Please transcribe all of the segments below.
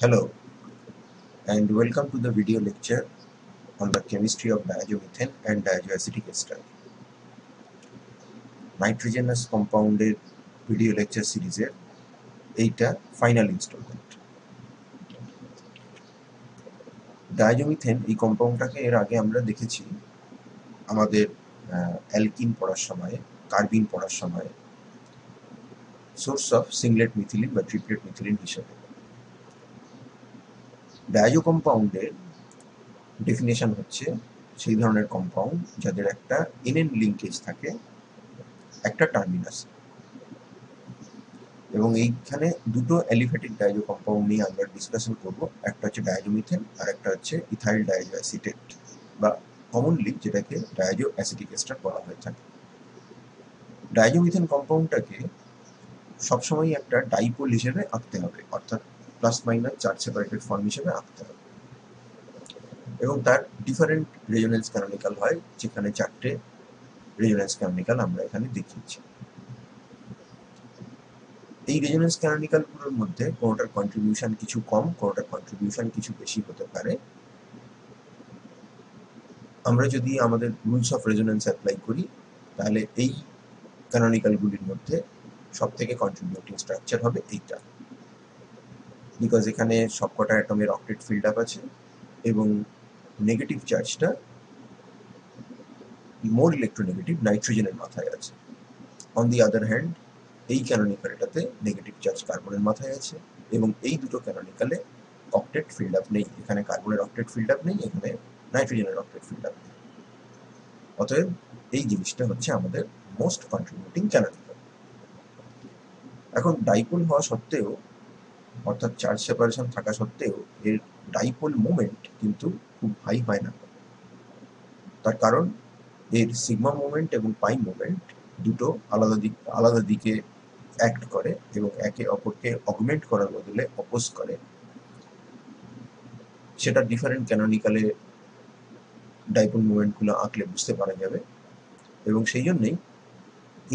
Hello and welcome to the video lecture on the chemistry of diazomethane and diazoacetic ester. Nitrogenous compounded video lecture series এইটা final instalment. ডায়াজোমিথেন এই কম্পাউন্ডটাকে এর আগে আমরা দেখেছি আমাদের alkyne পড়ার সময়, কার্বিন পড়ার সময় সোর্স অফ সিংলেট মিথিলিন বা ট্রিপলেট মিথিলিন হিসেবে। ডায়াজো কম্পাউন্ডের ডেফিনেশন হচ্ছে সেই ধরনের কম্পাউন্ড যাদের একটা এনএন লিঙ্কেজ থাকে একটা টার্মিনাস, এবং এইখানে দুটো অ্যালিফ্যাটিক ডায়াজো কম্পাউন্ড নিয়ে আমরা ডিসকাশন করব। একটা হচ্ছে ডায়াজোমিথেন আর একটা হচ্ছে ইথাইল ডায়াজো অ্যাসিটেট বা কমনলি যেটাকে ডায়াজো অ্যাসিটিক এস্টার বলা হয়ে থাকে। ডায়াজোমিথেন কম্পাউন্ডটাকে সবসময় একটা ডাইপোল হিসেবে আঁকতে হবে, অর্থাৎ plus minus charge separated form হিসেবে আঁকতে হবে, এবং তার ডিফারেন্ট রেজোনেন্স ক্যানোনিকাল হয়, যেখানে চারটে রেজোনেন্স ক্যানোনিকাল আমরা এখানে দেখিয়েছি। এই রেজোনেন্স ক্যানোনিকালগুলোর মধ্যে কোনোটার কন্ট্রিবিউশন কিছু কম, কোনোটার কন্ট্রিবিউশন কিছু বেশি হতে পারে। আমরা যদি আমাদের রুলস অফ রেজোনেন্স অ্যাপ্লাই করি তাহলে এই ক্যানোনিকালগুলির মধ্যে সব থেকে কন্ট্রিবিউটিং স্ট্রাকচার হবে এইটা, বিকজ এখানে সবকটা অ্যাটমের অক্টেট ফিল্ড আপ আছে এবং নেগেটিভ চার্জটা মোর ইলেকট্রোনেগেটিভ নাইট্রোজেনের মাথায় আছে। অন দি আদার হ্যান্ড এই ক্যানোনিকালটাতে নেগেটিভ চার্জ কার্বনের মাথায় আছে, এবং এই দুটো ক্যানোনিকালে অক্টেট ফিল্ড আপ নেই। এখানে কার্বনের অক্টেট ফিল্ড আপ নেই, এখানে নাইট্রোজেনের অক্টেট ফিল্ড আপ নেই। অতএব এই জিনিসটা হচ্ছে আমাদের মোস্ট কন্ট্রিবিউটিং ক্যানোনিকাল। এখন ডাইপোল হওয়া সত্ত্বেও, অর্থাৎ চার্জ সেপারেশন থাকা সত্ত্বেও, এর ডাইপোল মোমেন্ট কিন্তু খুব হাই হয় না। তার কারণ এর সিগমা মোমেন্ট এবং পাই মোমেন্ট দুটো আলাদা দিকে অ্যাক্ট করে এবং একে অপরকে অগমেন্ট করার বদলে অপোজ করে। সেটা ডিফারেন্ট ক্যানোনিকালে ডাইপোল মুভমেন্টগুলো আঁকলে বুঝতে পারা যাবে, এবং সেই জন্যই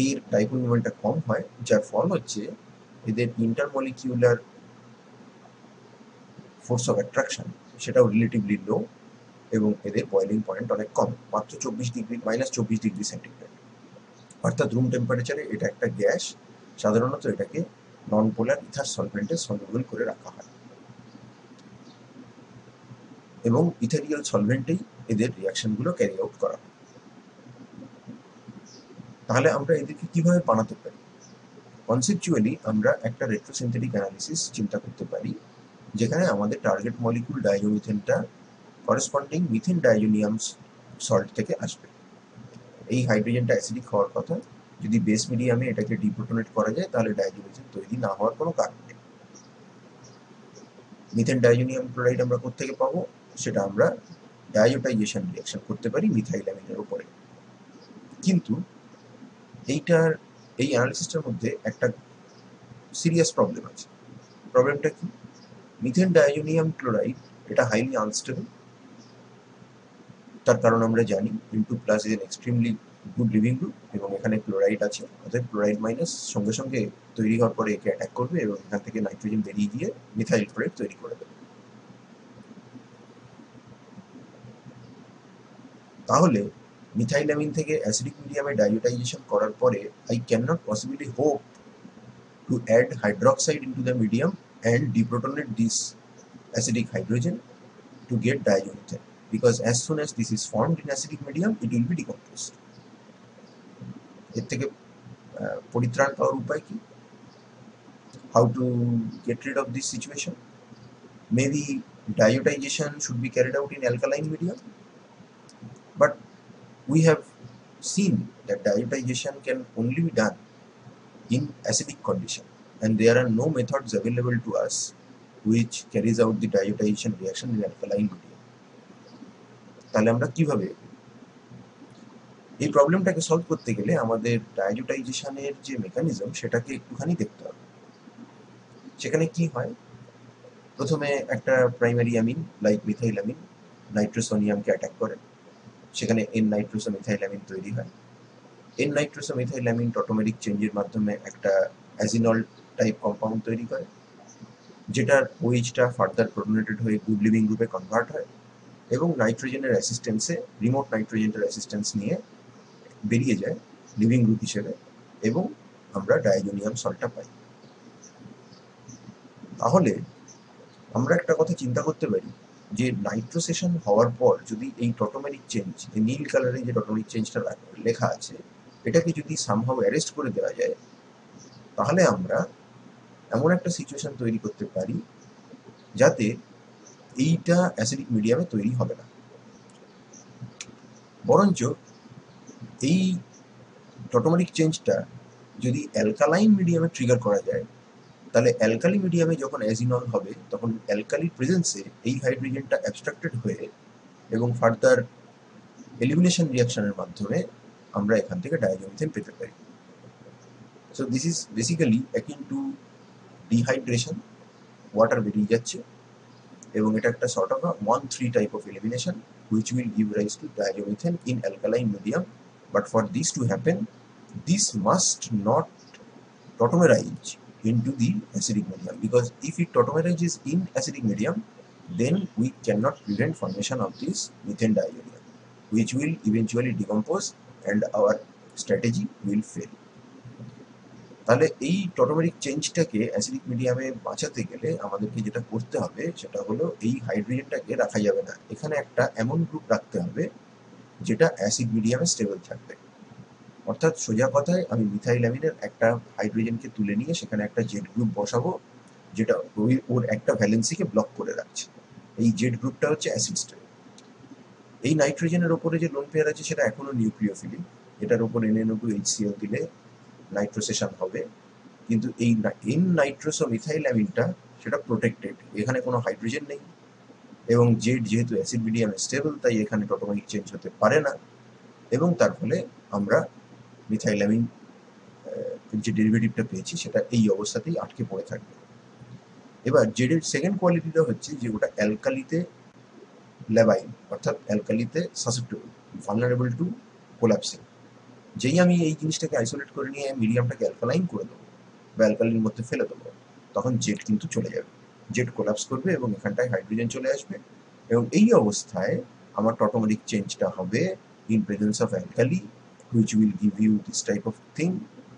এর ডাইপোল মুভমেন্টটা কম হয়, যার ফল হচ্ছে এদের ইন্টারমলিকিউলার ফোর্স অফ অ্যাট্রাকশন সেটাও রিলেটিভলি লো, এবং এদের বয়েলিং পয়েন্ট অনেক কম, মাত্র -24 ডিগ্রি সেন্টিগ্রেড। অর্থাৎ রুম টেম্পারেচারে এটা একটা গ্যাস। সাধারণত এটাকে নন পোলার ইথার সলভেন্টে সলিউবল করে রাখা হয়, এবং ইথারিয়াল সলভেন্টেই এদের রিয়াকশনগুলো ক্যারি আউট করা হয়। তাহলে আমরা এদেরকে কিভাবে বানাতে পারি? কনসেপচুয়ালি আমরা একটা রেট্রোসিনথেটিক অ্যানালিসিস চিন্তা করতে পারি, যেখানে আমাদের টার্গেট মলিকুল ডায়াজোমিথেনটা করেসপন্ডিং মিথেন ডায়াজোনিয়াম সল্ট থেকে আসবে। এই হাইড্রোজেনটা অ্যাসিডিক হওয়ার কথা। যদি বেস মিডিয়ামে এটাকে ডিপ্রোটনেট করা যায় তাহলে ডায়াজোমিথেন তৈরি না হওয়ার কোনো কারণ নেই। মিথেন ডায়াজোনিয়াম ক্লোরাইড আমরা কোত্থেকে পাবো? সেটা আমরা ডায়াজোটাইজেশন রিঅ্যাকশন করতে পারি মিথাইলামিনের উপরে। কিন্তু এই অ্যানালিসিসটার মধ্যে একটা সিরিয়াস প্রবলেম আছে। প্রবলেমটা কি? মিথেন ডায়াজোনিয়াম ক্লোরাইড এটা হাইলি আনস্টেবল। তার কারণ আমরা জানি N2+ is an extremely good living group, এবং এখানে ক্লোরাইড আছে। অর্থাৎ ক্লোরাইড মাইনাস সঙ্গে সঙ্গে তৈরি হওয়ার পরে একে অ্যাটাক করবে এবং এখান থেকে নাইট্রোজেন বেরিয়ে গিয়ে মিথাইল ক্লোরাইড তৈরি করে দেবে। তাহলে মিথাইলামিন থেকে অ্যাসিডিক মিডিয়ামে ডায়োটাইজেশন করার পরে I can not possibly hope to add hydroxide into the medium and deprotonate this acidic hydrogen to get diazomethane, because as soon as this is formed in acidic medium it will be decomposed. এর থেকে পরিত্রাণ পাওয়ার উপায় কি? How to get rid of this situation? Maybe diazotization should be carried out in alkaline medium, but we have seen that diazotization can only be done in acidic condition, and there are no methods available to us which carries out the diazotization reaction in alkaline medium. তাহলে আমরা কিভাবে এই প্রবলেমটাকে solve করতে গেলে আমাদের ডায়াজোটাইজেশনের যে mechanism সেটাকে একটুখানি দেখতে হবে। সেখানে কি হয়? প্রথমে একটা প্রাইমারি অ্যামিন লাইক মিথাইলামিন নাইট্রোসোনিয়ামকে অ্যাটাক করে, সেখানে এন নাইট্রোসোমিথাইলামিন তৈরি হয়। এন নাইট্রোসোমিথাইলামিন টটোমেরিক চেঞ্জের মাধ্যমে একটা অ্যাজিনল টাইপ কম্পাউন্ড তৈরি করে। যেটার ওএইচটা ফার্দার প্রোটনেটেড হয়ে গুড লিভিং গ্রুপে কনভার্ট হয় এবং নাইট্রোজেনের অ্যাসিস্ট্যান্সে রিমোট নাইট্রোজেনের অ্যাসিস্ট্যান্স নিয়ে বেরিয়ে যায় লিভিং গ্রুপ হিসেবে এবং আমরা ডাইজোনিয়াম সল্টটা পাই। তাহলে আমরা একটা কথা চিন্তা করতে পারি যে নাইট্রোসেশন হওয়ার পর যদি এই টটোমেরিক চেঞ্জ, এই নীল কালারে যে টটোমেরিক চেঞ্জটা লেখা আছে, এটাকে যদি সামহাও অ্যারেস্ট করে দেওয়া যায়, তাহলে আমরা এমন একটা সিচুয়েশন তৈরি করতে পারি যাতে এইটা অ্যাসিডিক মিডিয়ামে তৈরি হবে না, বরঞ্চ এই টটোমেরিক চেঞ্জটা যদি অ্যালকালাইন মিডিয়ামে ট্রিগার করা যায়, তাহলে অ্যালকালি মিডিয়ামে যখন অ্যাজিনল হবে তখন অ্যালকালির প্রেজেন্সে এই হাইড্রোজেনটা অ্যাবস্ট্রাক্টেড হয়ে এবং ফার্দার এলিমিনেশন রিয়াকশনের মাধ্যমে আমরা এখান থেকে ডায়াজোমিথেন পেতে পারি। So this is basically akin to dehydration, water বেরিয়ে যাচ্ছে এবং এটা একটা sort of 1-3 type of elimination which will give rise to diazomethane in alkaline medium. But for this to happen, this must not tautomerize into the acidic medium, because if it tautomerizes in acidic medium, then we cannot prevent formation of this methane diazonium, which will eventually decompose and our strategy will fail. তাহলে এই টটোমেরিক চেঞ্জটাকে acidic মিডিয়ামে বাঁচাতে গেলে আমাদেরকে যেটা করতে হবে সেটা হলো এই হাইড্রোজেনটাকে রাখা যাবে না, এখানে একটা এমন গ্রুপ রাখতে হবে যেটা অ্যাসিড মিডিয়ামে স্টেবল থাকবে। অর্থাৎ সোজা কথায় আমি মিথাইলামিনের একটা হাইড্রোজেনকে তুলে নিয়ে সেখানে একটা জেড গ্রুপ বসাবো যেটা ওর একটা ভ্যালেন্সিকে ব্লক করে রাখছে। এই জেড গ্রুপটা হচ্ছে অ্যাসিড স্টেবল। এই নাইট্রোজেনের ওপরে যে লোন পেয়ার আছে সেটা এখনো নিউক্লিওফিলিক, এটার ওপর NaO2HCl দিলে নাইট্রোসেশন হবে, কিন্তু এই এন নাইট্রোসো মিথাইলামিনটা সেটা প্রোটেক্টেড, এখানে কোনো হাইড্রোজেন নেই এবং জেড যেহেতু অ্যাসিড মিডিয়ামে স্টেবল তাই এখানে টটোমেরিক চেঞ্জ হতে পারে না এবং তার ফলে আমরা মিথাইলামিন যে ডেরিভেটিভটা পেয়েছি সেটা এই অবস্থাতেই আটকে পড়ে থাকবে। এবার জেডের সেকেন্ড কোয়ালিটিটা হচ্ছে যে ওটা অ্যালকালিতে ল্যাবাইল, অর্থাৎ অ্যালকালিতে সাসেপ্টেবল, ভালনারেবল টু কোলাপসিং। যেই আমি এই জিনিসটাকে আইসোলেট করে নিয়ে মিডিয়ামটাকে অ্যালকালাইন করে দেবো বা অ্যালকালির মধ্যে ফেলে দেবো, তখন জেড কিন্তু চলে যাবে, জেড কোলাপস করবে এবং এখানটায় হাইড্রোজেন চলে আসবে এবং এই অবস্থায় আমার টটোমেরিক চেঞ্জটা হবে in presence of alkali which will give you this type of thing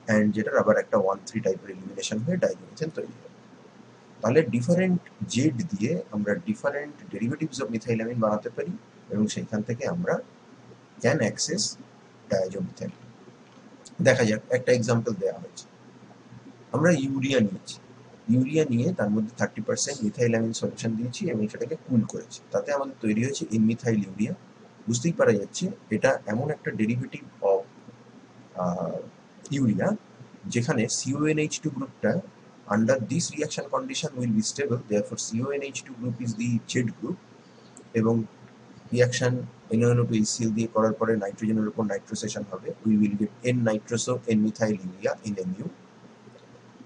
and যেটার আবার একটা 1-3 টাইপের এলিমিনেশন হয়ে ডাইজোমিথেন তৈরি হবে। তাহলে ডিফারেন্ট জেড দিয়ে আমরা ডিফারেন্ট ডেরিভেটিভস অফ মিথাইলামিন বানাতে পারি এবং সেইখান থেকে আমরা ক্যান অ্যাক্সেস ডায়াজোমিথেন। দেখা যাক একটা এক্সাম্পল দেওয়া হয়েছে, আমরা ইউরিয়া নিয়েছি, ইউরিয়া নিয়ে তার মধ্যে 30% মিথাইলামিন সলিউশন দিয়েছি এবং সেটাকে কুল করেছি, তাতে আমাদের তৈরি হয়েছে ইনমিথাইল ইউরিয়া। বুঝতেই পারা যাচ্ছে এটা এমন একটা ডেরিভেটিভ অফ ইউরিয়া যেখানে CONH2 গ্রুপটা under this reaction condition will be stable, therefore CONH2 group is the Z group এবং রিয়াকশন NaO2HCl দিয়ে করার পরে নাইট্রোজেনের উপর নাইট্রোসেশন হবে, we will get N-nitroso N-methyl urea in Mu।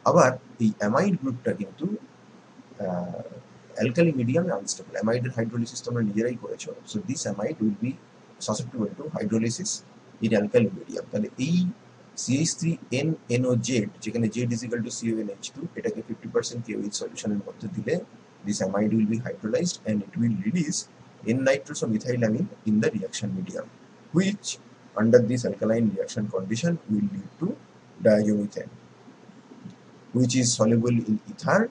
আবার এই অ্যামাইড গ্রুপটা কিন্তু অ্যালকালি মিডিয়ামে আনস্টেবল, অ্যামাইডের হাইড্রোলিসিস তোমরা নিজেরাই করেছো, so this amide will be susceptible to hydrolysis in alkali medium. তাহলে এই CH3NNOZ যেখানে Z is equal to CONH2 এটাকে 50% KOH সলিউশনের মধ্যে দিলে this amide will be hydrolyzed and it will release N-nitrosomethylamine in the reaction medium, which under this alkaline reaction condition will lead to diazomethane, which is soluble in ether,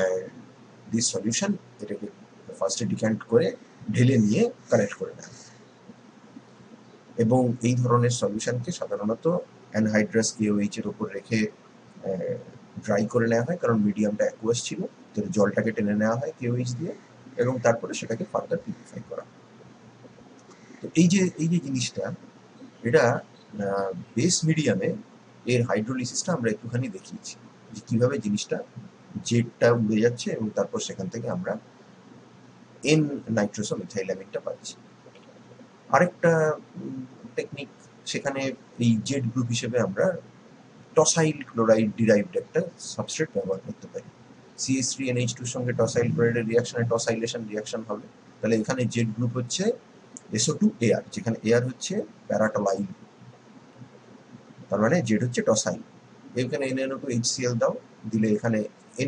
and this solution এটাকে ফার্স্টে decant করে ঢেলে নিয়ে collect করে নেয় এবং এই ধরনের সলিউশনকে সাধারণত অ্যানহাইড্রাস KOH এর উপর রেখে ড্রাই করে নেওয়া হয়, কারণ মিডিয়ামটা অ্যাকুয়াস ছিল, তো জলটাকে টেনে নেওয়া হয় KOH দিয়ে এবং তারপরে সেটাকে ফার্দার পিউরিফাই করা। তো এই যে জিনিসটা, এটা বেস মিডিয়ামে এর হাইড্রোলিসিসটা আমরা একটুখানি দেখিয়েছি যে কীভাবে জিনিসটা জেডটা উড়ে যাচ্ছে এবং তারপর সেখান থেকে আমরা N-nitrosomethylaminটা পাচ্ছি। আরেকটা টেকনিক, সেখানে এই জেড গ্রুপ হিসেবে আমরা টসাইল ক্লোরাইড ডিরাইভড একটা সাবস্ট্রেট ব্যবহার করতে পারি। CH3NH2 এর সঙ্গে টসাইল ক্লোরাইডের রিয়াকশনে টসাইলেশন রিয়াকশন হবে, তাহলে এখানে জেড গ্রুপ হচ্ছে SO2AR, যেখানে AR হচ্ছে প্যারাটলাইল, তার মানে জেড হচ্ছে টসাইল। এখানে NaO2HCl দাও, দিলে এখানে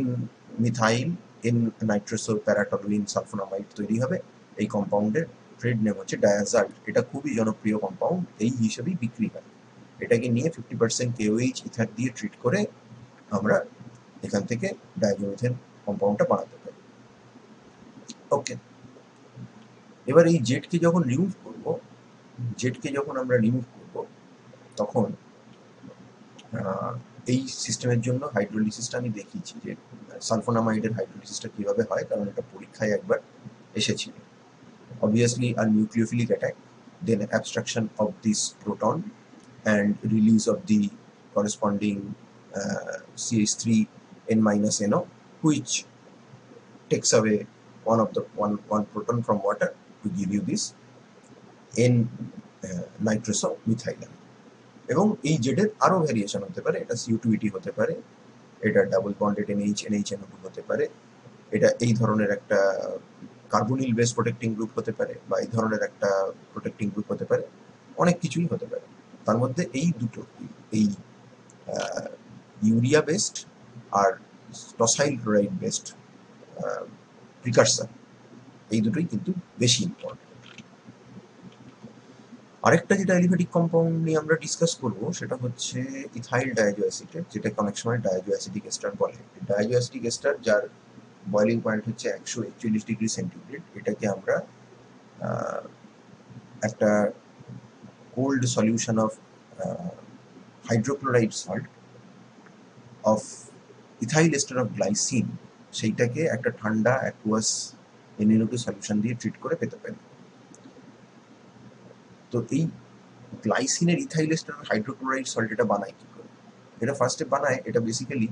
N-মিথাইল এন নাইট্রোসো প্যারাটলুইন সালফোনামাইড তৈরি হবে। এই কম্পাউন্ডের ট্রেড নেম হচ্ছে ডায়াজাল্ট। এটা খুবই জনপ্রিয় কম্পাউন্ড, এই হিসেবেই বিক্রি হয়। এটাকে নিয়ে 50% KOH ইথার দিয়ে ট্রিট করে আমরা এখান থেকে ডায়াজোমিথেন কম্পাউন্ডটা বানাতে পারি। ওকে, এবার এই জেটকে যখন রিমুভ করব, আমরা রিমুভ করব, তখন এই সিস্টেমের জন্য হাইড্রোলিসিসটা আমি দেখিয়েছি যে সালফোনামাইডের হাইড্রোলিসিসটা কীভাবে হয়, কারণ এটা পরীক্ষায় একবার এসেছিল। Obviously, a nucleophilic attack, then abstraction of this proton and release of the corresponding CH3N-NO, which takes away one proton from water to give you this N nitrosomethylene. এবং এই জেডের আরও ভ্যারিয়েশন হতে পারে, এটা CO2ET হতে পারে, এটা ডাবল বন্ডেড NH NO2 হতে পারে, এটা এই ধরনের একটা কার্বনিল বেস প্রোটেক্টিং গ্রুপ হতে পারে, বা এই ধরনের একটা প্রোটেক্টিং গ্রুপ হতে পারে, অনেক কিছুই হতে পারে। তার মধ্যে এই দুটো, এই ইউরিয়া বেসড আর টসাইল ক্লোরাইড বেসড প্রিকারসার, এই দুটোই কিন্তু বেশি ইম্পর্টেন্ট। আরেকটা যেটা অ্যালিফ্যাটিক কম্পাউন্ড নিয়ে আমরা ডিসকাস করবো সেটা হচ্ছে ইথাইল ডায়াজো অ্যাসিটেট, যেটাকে অনেক সময় ডায়াজো অ্যাসিটিক এস্টার বলে। ডায়াজো অ্যাসিটিক এস্টার যার বয়লিং পয়েন্ট হচ্ছে 141 ডিগ্রি সেন্টিগ্রেড, এটাকে আমরা একটা cold solution of hydrochloride salt of ethyl ester of glycine, সেইটাকে একটা ঠান্ডা অ্যাকুয়াস NaO2 সলিউশন দিয়ে ট্রিট করে পেতে পারি। তো এই গ্লাইসিনের ইথাইল এস্টার হাইড্রোক্লোরাইড সল্ট এটা বানায় কি করে? এটা ফার্স্টে বানায়, এটা বেসিক্যালি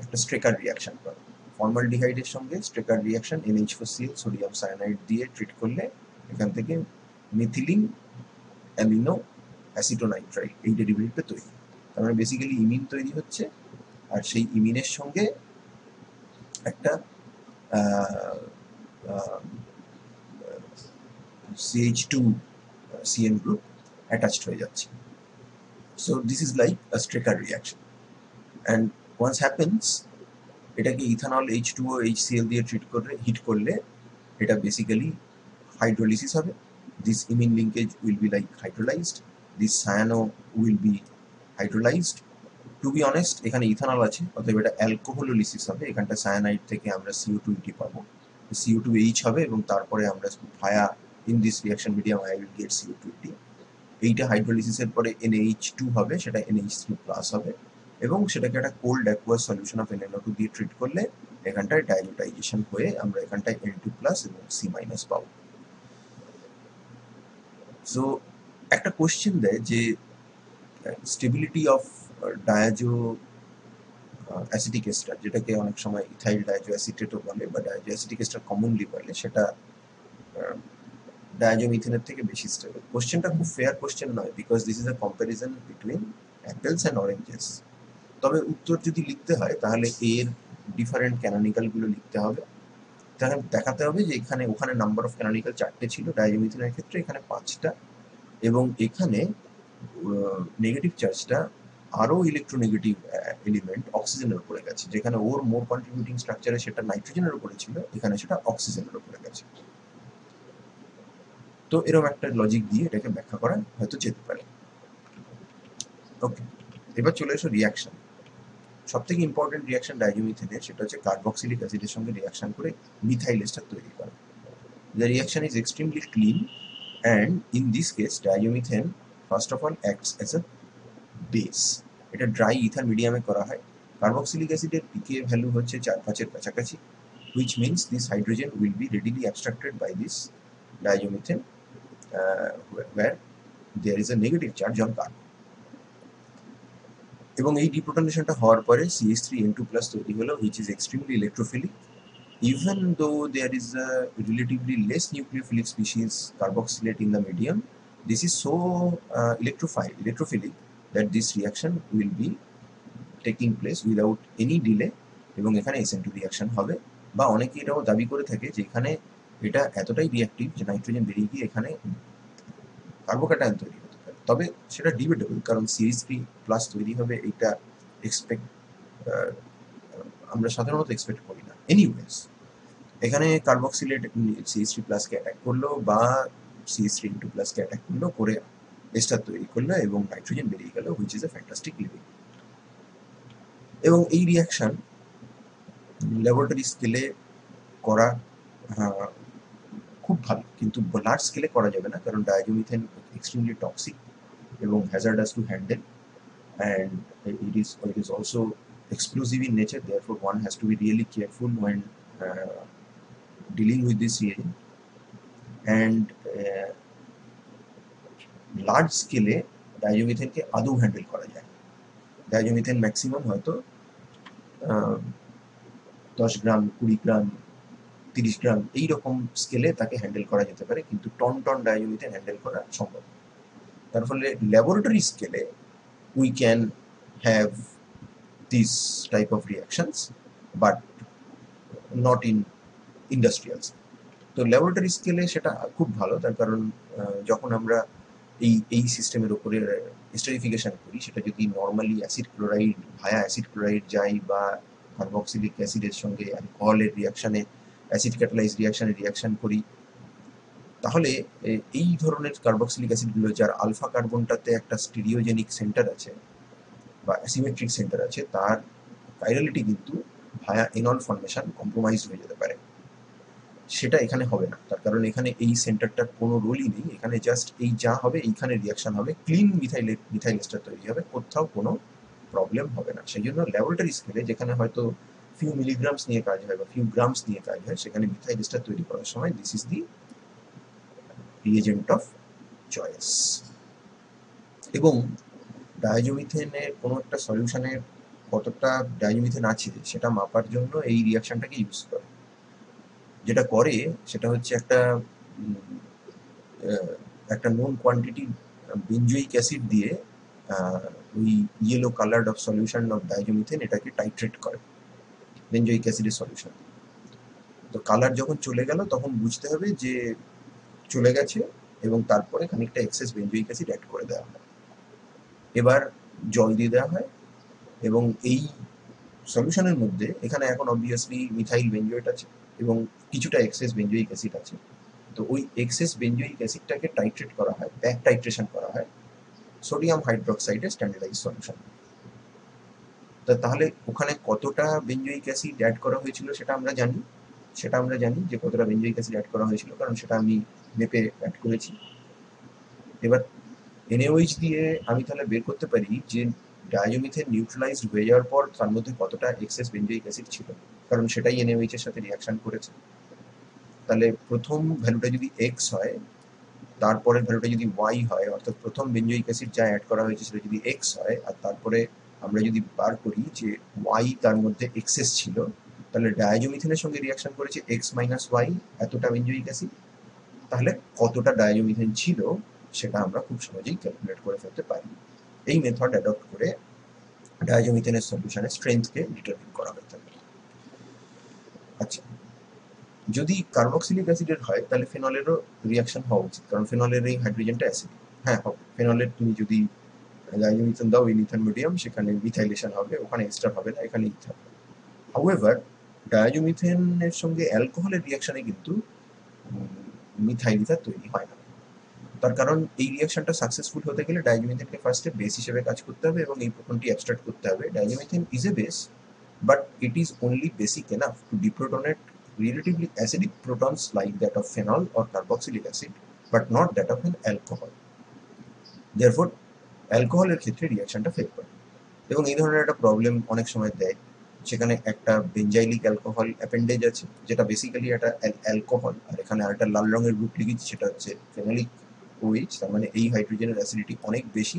একটা স্ট্রেকার রিয়াকশন করে। ফর্মালডিহাইডের সঙ্গে স্ট্রেকার রিয়াকশন NH4Cl সোডিয়াম সায়ানাইড দিয়ে ট্রিট করলে এখান থেকে মিথিলিন অ্যামিনো অ্যাসিটোনাইট্রাইল এই ডেরিভেটিভটা তৈরি। তার মানে বেসিক্যালি ইমিন তৈরি হচ্ছে, আর সেই ইমিনের সঙ্গে একটা CH2CN গ্রুপ অ্যাটাচড হয়ে যাচ্ছে। So this is like a Strecker reaction, and once happens, এটাকে ইথানল H2O HCl দিয়ে ট্রিট করে হিট করলে এটা বেসিক্যালি হাইড্রোলিসিস হবে। This imine linkage will be like hydrolyzed, this cyano will be hydrolyzed. To be honest, এখানে ethanol আছে, অতএব এটা অ্যালকোহোলিসিস হবে। এখানটা সায়ানাইড থেকে আমরা CO2ET পাবো, CO2H হবে, এবং তারপরে আমরা via in this reaction medium I will get CO2ET। এইটা হাইড্রোলিসিসের পরে NH2 হবে, সেটা NH3+ হবে, এবং সেটাকে একটা cold aqueous solution of NaO2 দিয়ে ট্রিট করলে এখানটায় ডাইলুটাইজেশন হয়ে আমরা এখানটায় N2+ এবং C- পাবো। সো একটা কোশ্চেন দেয় যে স্টেবিলিটি অফ ডায়াজো অ্যাসিটিক এস্টার, যেটাকে অনেক সময় ইথাইল ডায়াজো অ্যাসিটেটও বলে বা ডায়াজো অ্যাসিটিক এস্টার কমনলি বলে, সেটা ডায়াজোমিথেনের থেকে বেশি স্টেবল। কোশ্চেনটা খুব ফেয়ার কোশ্চেন নয়, because this is a comparison between apples and oranges. তবে উত্তর যদি লিখতে হয় তাহলে এর ডিফারেন্ট ক্যানোনিক্যালগুলো লিখতে হবে, তাহলে দেখাতে হবে যে এখানে ওখানে নাম্বার অফ ক্যানোনিক্যাল 4টে ছিল ডায়াজোমিথেনের ক্ষেত্রে, এখানে 5টা, এবং এখানে নেগেটিভ চার্জটা আরও ইলেকট্রোনেগেটিভ এলিমেন্ট অক্সিজেনের উপরে গেছে, যেখানে ওর মোর কন্ট্রিবিউটিং স্ট্রাকচারে সেটা নাইট্রোজেনের উপরে ছিল, এখানে সেটা অক্সিজেনের উপরে গেছে। তো এরকম একটা লজিক দিয়ে এটাকে ব্যাখ্যা করা হয়তো যেতে পারে। ওকে, এবার চলে এসো রিয়াকশন। সব থেকে ইম্পর্টেন্ট রিয়াকশন ডায়াজোমিথেনের, সেটা হচ্ছে কার্বক্সিলিক অ্যাসিডের সঙ্গে রিয়াকশন করে মিথাইল এস্টার তৈরি করা। The reaction is extremely clean, and in this case ডায়াজোমিথেন first of all acts as a base. এটা ড্রাই ইথার মিডিয়ামে করা হয়। কার্বক্সিলিক অ্যাসিডের পিকে ভ্যালু হচ্ছে 4-5-এর কাছাকাছি, which means this hydrogen will be readily abstracted by this diazomethane where there is a negative charge on carbon. এবং এই ডিপ্রোটনেশনটা হওয়ার পরে CH3N2+ তৈরি হলো, which is extremely electrophilic. Even though there is a relatively less nucleophilic species carboxylate in the medium, this is so electrophilic that this reaction will be taking place without any delay, এবং এখানে SN2 reaction হবে। বা অনেকে এটাও দাবি করে থাকে যে এখানে এটা এতটাই রিয়াক্টিভ যে নাইট্রোজেন বেরিয়ে গিয়ে এখানে কার্বোক্যাটায়ন তৈরি হতে পারে। তবে সেটা ডিবেটেবল, কারণ CH3+ তৈরি হবে এটা এক্সপেক্ট আমরা সাধারণত এক্সপেক্ট করি না। এনিওয়েজ, এখানে কার্বক্সিলেট CH3 প্লাসকে অ্যাটাক করলো বা CH3 ইন্টু প্লাসকে অ্যাটাক করলো, করে এস্টার তৈরি করলো এবং নাইট্রোজেন বেরিয়ে গেল, which is a fantastic living. এবং এই রিয়াকশন ল্যাবরেটরি স্কেলে করা খুব ভালো, কিন্তু লার্জ স্কেলে করা যাবে না, কারণ ডায়াজোমিথেন এক্সট্রিমলি টক্সিক এবং hazardous to handle, and it is also explosive in nature. Therefore, one has to be really careful when uh, dealing with this reagent. And large স্কেলে ডাইজোমিথেনকে আদৌ হ্যান্ডেল করা যায়। ডাইজোমিথেন ম্যাক্সিমাম হয়তো 10 গ্রাম, 20 গ্রাম, 30 গ্রাম এইরকম স্কেলে তাকে হ্যান্ডেল করা যেতে পারে, কিন্তু টন টন ডাইজোমিথেন হ্যান্ডেল করা সম্ভব। তার ফলে ল্যাবরেটরি স্কেলে we can have this type of reactions, but not in industrials. তো ল্যাবরেটরি স্কেলে সেটা খুব ভালো, তার কারণ যখন আমরা এই সিস্টেমের উপরে এস্টারিফিকেশন করি, সেটা যদি নর্মালি অ্যাসিড ক্লোরাইড ভায়া অ্যাসিড ক্লোরাইড যাই বা কার্বক্সিলিক অ্যাসিডের সঙ্গে অ্যালকোহলের রিয়াকশানে অ্যাসিড ক্যাটালাইজ রিয়াকশানে রিয়াকশান করি, তাহলে এই ধরনের কার্বক্সিলিক অ্যাসিডগুলো যার আলফা কার্বনটাতে একটা স্টিরিওজেনিক সেন্টার আছে বা অ্যাসিমেট্রিক সেন্টার আছে, তার কাইরালিটি কিন্তু ভায়া এনল ফর্মেশন কম্প্রোমাইজ হয়ে যেতে পারে। সেটা এখানে হবে না, তার কারণ এখানে এই সেন্টারটার কোনো রোলই নেই। এখানে জাস্ট এই যা হবে এইখানে রিয়াকশন হবে, ক্লিন মিথাইল এস্টার তৈরি হবে, কোথাও কোনো প্রবলেম হবে না। সেই জন্য ল্যাবরেটরি স্কেলে যেখানে হয়তো ফিউ মিলিগ্রামস নিয়ে কাজ হয় বা ফিউ গ্রামস নিয়ে কাজ হয়, সেখানে মিথাইল এস্টার তৈরি করার সময় this is the reagent of choice. এবং ডায়াজোমিথেনের কোনো একটা সলিউশনের কতটা ডায়াজোমিথেন আছে সেটা মাপার জন্য এই রিয়াকশনটাকে ইউজ করে। যেটা করে সেটা হচ্ছে একটা নোন কোয়ান্টিটি বেঞ্জোইক অ্যাসিড দিয়ে ওই yellow coloured of solution of ডায়াজোমিথেন এটাকে টাইট্রেট করে বেঞ্জোইক অ্যাসিডের সলিউশন। তো কালার যখন চলে গেল তখন বুঝতে হবে যে চলে গেছে, এবং তারপরে খানিকটা এক্সেস বেঞ্জোইক অ্যাসিড অ্যাড করে দেওয়া হয়। এবার জল দিয়ে দেওয়া হয়, এবং এই সলিউশনের মধ্যে এখানে এখন অবভিয়াসলি মিথাইল বেঞ্জোয়েট আছে এবং কিছুটা এক্সেস বেঞ্জোইক অ্যাসিড আছে। তো ওই এক্সেস বেঞ্জোইক অ্যাসিডটাকে টাইট্রেট করা হয়, ব্যাক টাইট্রেশন করা হয় সোডিয়াম হাইড্রোক্সাইডের স্ট্যান্ডার্ডাইজ সলিউশন। তাহলে ওখানে কতটা বেঞ্জোইক অ্যাসিড অ্যাড করা হয়েছিল সেটা আমরা জানি যে কতটা বেঞ্জোইক অ্যাসিড অ্যাড করা হয়েছিল, কারণ সেটা আমি মেপে অ্যাড করেছি। এবার NaOH দিয়ে আমি তাহলে বের করতে পারি যে ডায়াজোমিথেন নিউট্রালাইজড হয়ে যাওয়ার পর তার মধ্যে কতটা এক্সেস বেঞ্জোইক অ্যাসিড ছিল, কারণ সেটাই NaOH এর সাথে রিয়াকশন করেছে। তাহলে প্রথম ভ্যালুটা যদি x হয়, তারপরের ভ্যালুটা যদি y হয়, অর্থাৎ প্রথম বেঞ্জোইক অ্যাসিড যা অ্যাড করা হয়েছে সেটা যদি x হয়, আর তারপরে আমরা যদি বার করি যে y তার মধ্যে এক্সেস ছিল, তাহলে ডায়াজোমিথেনের সঙ্গে রিয়াকশন করেছে x মাইনাস y এতটা বেঞ্জোইক অ্যাসিড, তাহলে কতটা ডায়াজোমিথেন ছিল সেটা আমরা খুব সহজেই ক্যালকুলেট করে ফেলতে পারি। এই মেথড অ্যাডপ্ট করে ডায়াজোমিথেনের সলিউশনের স্ট্রেংথকে ডিটারমিন করা হয়ে থাকে। আচ্ছা, যদি কার্বক্সিলিক অ্যাসিডের হয় তাহলে ফেনলেরও রিয়াকশন হওয়া উচিত, কারণ ফেনলের এই হাইড্রোজেনটা অ্যাসিড। হ্যাঁ হবে, ফেনলের তুমি যদি ডায়াজোমিথেন দাও ইন ইথান মিডিয়াম, সেখানে মিথাইলেশন হবে, ওখানে এস্টার হবে না, এখানে ইথার হবে। হাউএভার ডায়াজোমিথেনের সঙ্গে অ্যালকোহলের রিয়াকশনে কিন্তু মিথাইল ইথার তৈরি হয় না। তার কারণ এই রিয়াকশনটা সাকসেসফুল হতে গেলে ডায়াজোমিথেনকে ফার্স্টে বেস হিসেবে কাজ করতে হবে এবং এই প্রোটনটি এক্সট্রাক্ট করতে হবে। ডায়াজোমিথেন is a base, but it is only basic enough to deprotonate relatively acidic protons like that of phenol or carboxylic acid, but not that of an alcohol. Therefore, অ্যালকোহলের ক্ষেত্রে রিয়াকশনটা ফেল করে, এবং এই ধরনের একটা প্রবলেম অনেক সময় দেয়। সেখানে একটা বেঞ্জাইলিক অ্যালকোহল অ্যাপেন্ডেজ আছে, যেটা বেসিক্যালি একটা অ্যালকোহল, আর এখানে আরেকটা লাল রঙের গ্রুপ লিখেছি সেটা হচ্ছে ফেনোলিক OH, তার মানে এই হাইড্রোজেনের অ্যাসিডিটি অনেক বেশি।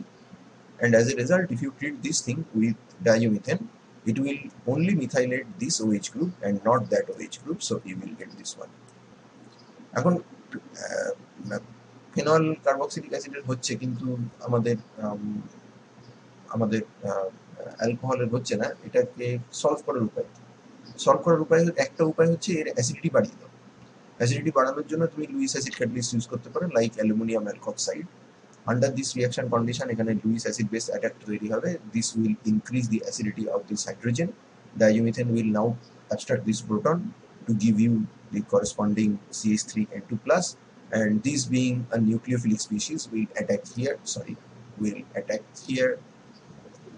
And as a result, if you treat this thing with diazomethane, it will only methylate this OH group and not that OH group, so you will get this one. এখন phenol carboxylic অ্যাসিডের হচ্ছে, কিন্তু আমাদের আমাদের অ্যালকোহলের হচ্ছে না। এটাকে solve করার উপায় একটা উপায় হচ্ছে এর অ্যাসিডিটি বাড়িয়ে দাও। অ্যাসিডিটি বাড়ানোর জন্য তুমি লুইস অ্যাসিড ক্যাটালিস্ট ইউজ করতে পারো, like aluminium alkoxide. Under this reaction condition, এখানে Lewis acid based attack তৈরি হবে. This will increase the acidity of this hydrogen. Diazomethane will now abstract this proton to give you the corresponding CH3N2 plus, and this being a nucleophilic species will attack here,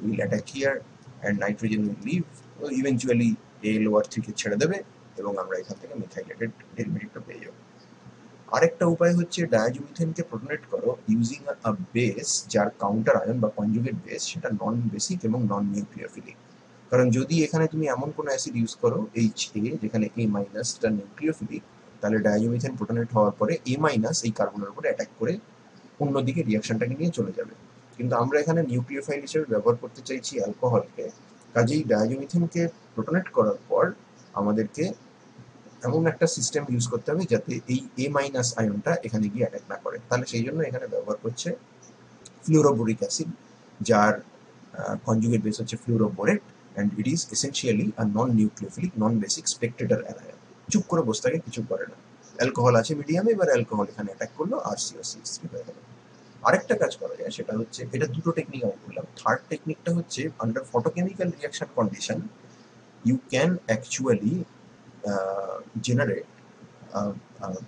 will attack here, and nitrogen will leave, eventually ALOR3 কে ছেড়ে দেবে এবং আমরা এখান থেকে মিথাইলেটেড ডেরিভেটিভটা পেয়ে যাব। আরেকটা উপায় হচ্ছে ডায়াজোমিথেনকে প্রোটনেট করো ইউজিং আ বেস যার কাউন্টার আয়ন বা কনজুগেট বেস সেটা নন বেসিক এবং নন নিউক্লিওফিলিক। কারণ যদি এখানে তুমি এমন কোনো অ্যাসিড ইউজ করো HA যেখানে A মাইনাসটা নিউক্লিওফিলিক, তাহলে ডায়াজোমিথেন প্রোটনেট হওয়ার পরে A মাইনাস এই কার্বনের উপরে অ্যাটাক করে অন্যদিকে রিয়াকশনটাকে নিয়ে চলে যাবে। কিন্তু আমরা এখানে নিউক্লিওফাইল হিসেবে ব্যবহার করতে চাইছি অ্যালকোহলকে, কাজেই ডায়াজোমিথেনকে প্রোটনেট করার পর আমাদেরকে এমন একটা সিস্টেম ইউজ করতে হবে যাতে এই A মাইনাস আয়নটা এখানে গিয়ে অ্যাটাক না করে। তাহলে সেই জন্য এখানে ব্যবহার করছে ফ্লুরোবোরিক অ্যাসিড, যার কনজুগেট বেস হচ্ছে fluoroborate, and it is essentially a non nucleophilic non basic spectator anion. চুপ করে বসে থাকে, কিছু করে না। অ্যালকোহল আছে মিডিয়ামে, এবার অ্যালকোহল এখানে অ্যাটাক করলো আর COCH3 হয়ে গেল। আরেকটা কাজ করা যায়, সেটা হচ্ছে, এটা দুটো টেকনিক আমি বললাম, থার্ড টেকনিকটা হচ্ছে under photochemical reaction condition you can actually generate uh, uh,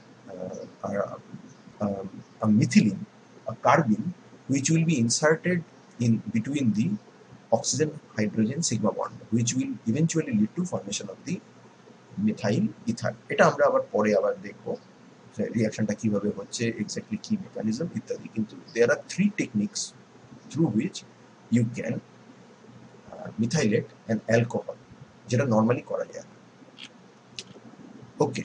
a methylene, a carbene, which will be inserted in between the oxygen hydrogen sigma bond, which will eventually lead to formation of the methyl ether. এটা আমরা আবার পরে আবার দেখবো রিঅ্যাকশনটা কিভাবে হচ্ছে, exactly কি mechanism ইত্যাদি। কিন্তু there are three techniques through which you can methylate an alcohol, যেটা নর্মালি করা যায়। ওকে,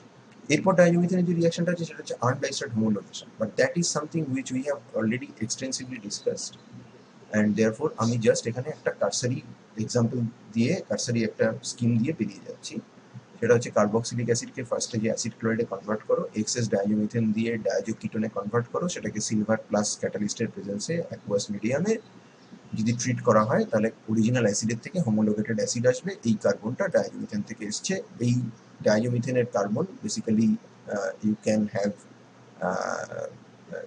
এরপর ডায়াজোমিথেনের যে রিঅ্যাকশনটা আছে সেটা হচ্ছে undisturbed homologation, but that is something which we have already extensively discussed, and therefore আমি জাস্ট এখানে একটা কারসারি এক্সাম্পল দিয়ে, কারসারি একটা স্কিম দিয়ে পেরিয়ে যাচ্ছি। সেটা হচ্ছে কার্বক্সিলিক অ্যাসিডকে ফার্স্টে যে অ্যাসিড ক্লোরাইডে কনভার্ট করো, এক্সেস ডায়াজোমিথেন দিয়ে ডায়াজো কিটোনে কনভার্ট করো, সেটাকে সিলভার প্লাস ক্যাটালিস্টের প্রেজেন্সে অ্যাকুয়াস মিডিয়ামে যদি ট্রিট করা হয় তাহলে অরিজিনাল অ্যাসিডের থেকে হোমোলোগেটেড অ্যাসিড আসবে। এই কার্বনটা ডায়াজোমিথেন থেকে এসছে। এই ডায়াজোমিথেনের carbon basically you can have,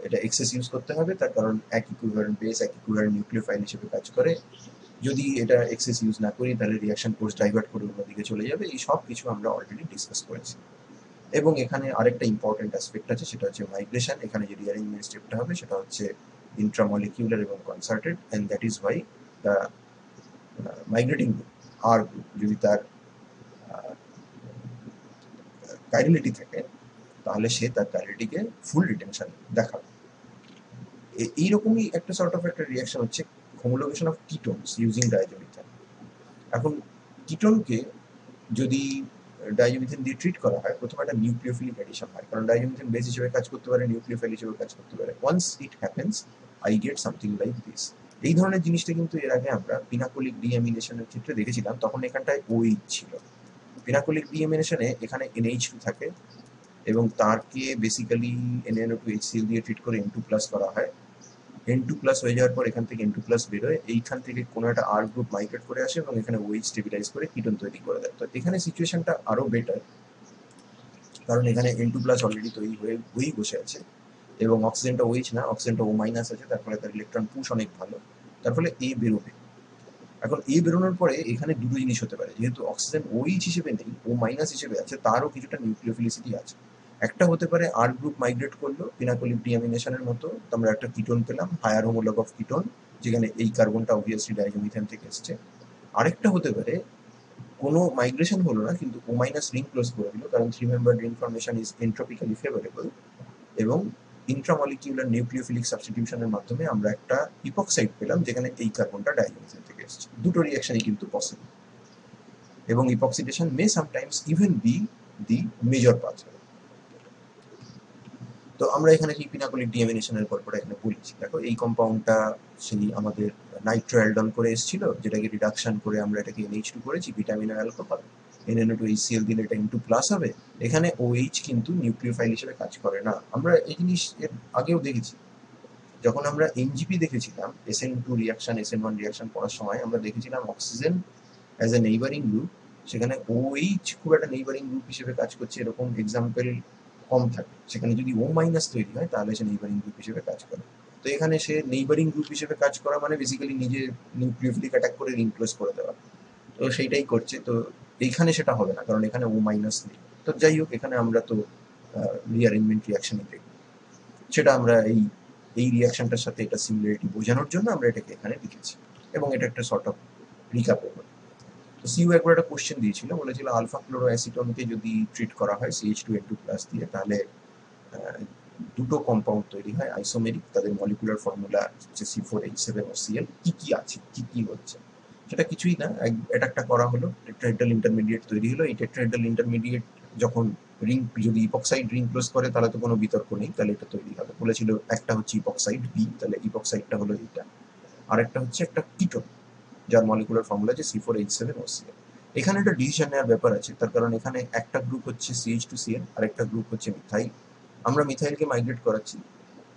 এটা এক্সেস ইউজ করতে হবে, তার কারণ এক ইকুইভ্যালেন্ট বেস এক ইকুইভ্যালেন্ট নিউক্লিওফাইল হিসেবে কাজ করে। যদি এটা এক্সেস ইউজ না করি তাহলে রিঅ্যাকশন কোর্স ডাইভার্ট করে অন্যদিকে চলে যাবে। এই সব কিছু আমরা অলরেডি ডিসকাস করেছি। এবং এখানে আরেকটা ইম্পর্টেন্ট অ্যাসপেক্ট আছে, সেটা হচ্ছে মাইগ্রেশন। এখানে যে রিঅ্যারেঞ্জমেন্ট স্টেপটা হবে সেটা হচ্ছে intramolecular এবং concerted, and that is why the migrating group R group যদি তার কাইনেলিটি থাকে তাহলে সে তার কাইনেলিটিকে ফুল রিটেনশন দেখাবে। এইরকমই একটা সর্ট অফ একটা রিয়াকশন হচ্ছে হোমোলোগেশন অফ কিটোনস ইউজিং ডায়াজোমিথেন। এখন কিটোনকে যদি ডায়াজোমিথেন দিয়ে ট্রিট করা হয়, প্রথমে একটা নিউক্লিওফিলিক অ্যাডিশন হয়, কারণ ডায়াজোমিথেন বেস হিসেবে কাজ করতে পারে, নিউক্লিওফাইল হিসেবে কাজ করতে পারে। Once it happens I get something like this. এই ধরনের জিনিসটা কিন্তু এর আগে আমরা পিনাকোলিক ডিঅ্যামিনেশনের ক্ষেত্রে দেখেছিলাম, তখন এখানটায় OH ছিল। পিনাকোলিক ডিঅ্যামিনেশনে এখানে NH2 থাকে এবং তারকে বেসিক্যালি NaNO2HCl দিয়ে ট্রিট করে N2+ করা হয়। N2+ হয়ে যাওয়ার পর এখান থেকে N2+ বেরোয়, এইখান থেকে কোনো একটা R গ্রুপ মাইগ্রেট করে আসে এবং এখানে OH স্টেবিলাইজ করে কিটোন তৈরি করে দেয়। তো এখানে সিচুয়েশনটা আরো বেটার, কারণ এখানে N2+ অলরেডি তৈরি হয়েই বসে আছে এবং অক্সিজেনটা OH না, অক্সিজেনটা O- আছে, তার ফলে তার ইলেকট্রন পুশ অনেক ভালো, তার ফলে A বেরোবে। এখন A বেরোনোর পরে এখানে দুটো জিনিস হতে পারে, যেহেতু অক্সিজেন OH হিসেবে নেই, O- হিসেবে আছে, তারও কিছুটা নিউক্লিওফিলিসিটি আছে। একটা হতে পারে R গ্রুপ মাইগ্রেট করলো পিনাকোলিক ডিঅ্যামিনেশনের মতো, আমরা একটা কিটোন পেলাম, হায়ার হোমোলগ অফ কিটোন, যেখানে এই কার্বনটা অবভিয়াসলি ডায়াজোমিথেন থেকে এসছে। আরেকটা হতে পারে কোনো মাইগ্রেশন হলো না, কিন্তু O- রিং ক্লোজ করে দিল, কারণ 3 member ring formation is entropically favourable, এবং ইন্ট্রামলিকিউলার নিউক্লিওফিলিক সাবস্টিটিউশনের মাধ্যমে আমরা একটা ইপক্সাইড পেলাম, যেখানে এই কার্বনটা ডায়াজোমিথেন থেকে এসছে। দুটো রিঅ্যাকশনই কিন্তু পসিবল, এবং epoxidation may sometimes even be the major pathway. তো আমরা এখানে সেই পিনাকোলিক ডিঅ্যামিনেশনের গল্পটা এখানে বলছি। দেখো, এই কম্পাউন্ডটা সেই আমাদের নাইট্রোঅ্যালডল করে এসেছিল, যেটাকে রিডাকশন করে আমরা এটাকে NH2 করেছি, ভিটামিন অ্যালকোহল। NaNO2HCl দিলে এটা N2+ হবে। এখানে OH কিন্তু নিউক্লিওফাইল হিসেবে কাজ করে না। আমরা এই জিনিস এর আগেও দেখেছি, যখন আমরা NGP দেখেছিলাম, SN2 রিয়াকশন SN1 রিয়াকশন পড়ার সময় আমরা দেখেছিলাম oxygen as a neighbouring group, সেখানে OH খুব একটা নেইবারিং গ্রুপ হিসেবে কাজ করছে এরকম এক্সাম্পল কম থাকে। সেখানে যদি O- তৈরি হয় তাহলে সে নেইবারিং গ্রুপ হিসেবে কাজ করে। তো এখানে সে নেইবারিং গ্রুপ হিসেবে কাজ করা মানে বেসিক্যালি নিজে নিউক্লিওফিলিক অ্যাটাক করে রিং ক্লোজ করে দেওয়া, তো সেইটাই করছে। তো এইখানে সেটা হবে না, কারণ এখানে O- নেই। তো যাই হোক, এখানে আমরা তো রিঅ্যারেঞ্জমেন্ট রিয়াকশনই দেখব, সেটা আমরা এই রিয়াকশনটার সাথে এটা সিমিলারিটি বোঝানোর জন্য আমরা এটাকে এখানে লিখেছি, এবং এটা একটা সর্ট অফ রিক্যাপও হলো। তো সিইউ একবার একটা কোশ্চেন দিয়েছিল, বলেছিল আলফা ক্লোরো অ্যাসিটনকে যদি ট্রিট করা হয় CH2N2+ দিয়ে, তাহলে দুটো কম্পাউন্ড তৈরি হয় আইসোমেরিক, তাদের মলিকুলার ফর্মুলা হচ্ছে C4H7OCl, কি আছে, কি হচ্ছে, সেটা কিছুই না, এটা একটা করা হলো, টেট্রাহেড্রাল ইন্টারমিডিয়েট তৈরি হলো। এই টেট্রাহেড্রাল ইন্টারমিডিয়েট যখন রিং, যদি ইপক্সাইড রিং ক্লোজ করে তাহলে তো কোনো বিতর্ক নেই, তাহলে এটা তৈরি হবে। বলেছিল একটা হচ্ছে ইপক্সাইড বি, তাহলে ইপক্সাইডটা হলো এটা, আর একটা হচ্ছে একটা কিটোন যার মলিকুলার ফর্মুলা হচ্ছে C4H7OCl। এখানে একটা ডিসিশন নেওয়ার ব্যাপার আছে, তার কারণ এখানে একটা গ্রুপ হচ্ছে CH2Cl আর একটা গ্রুপ হচ্ছে মিথাইল। আমরা মিথাইলকে মাইগ্রেট করাচ্ছি,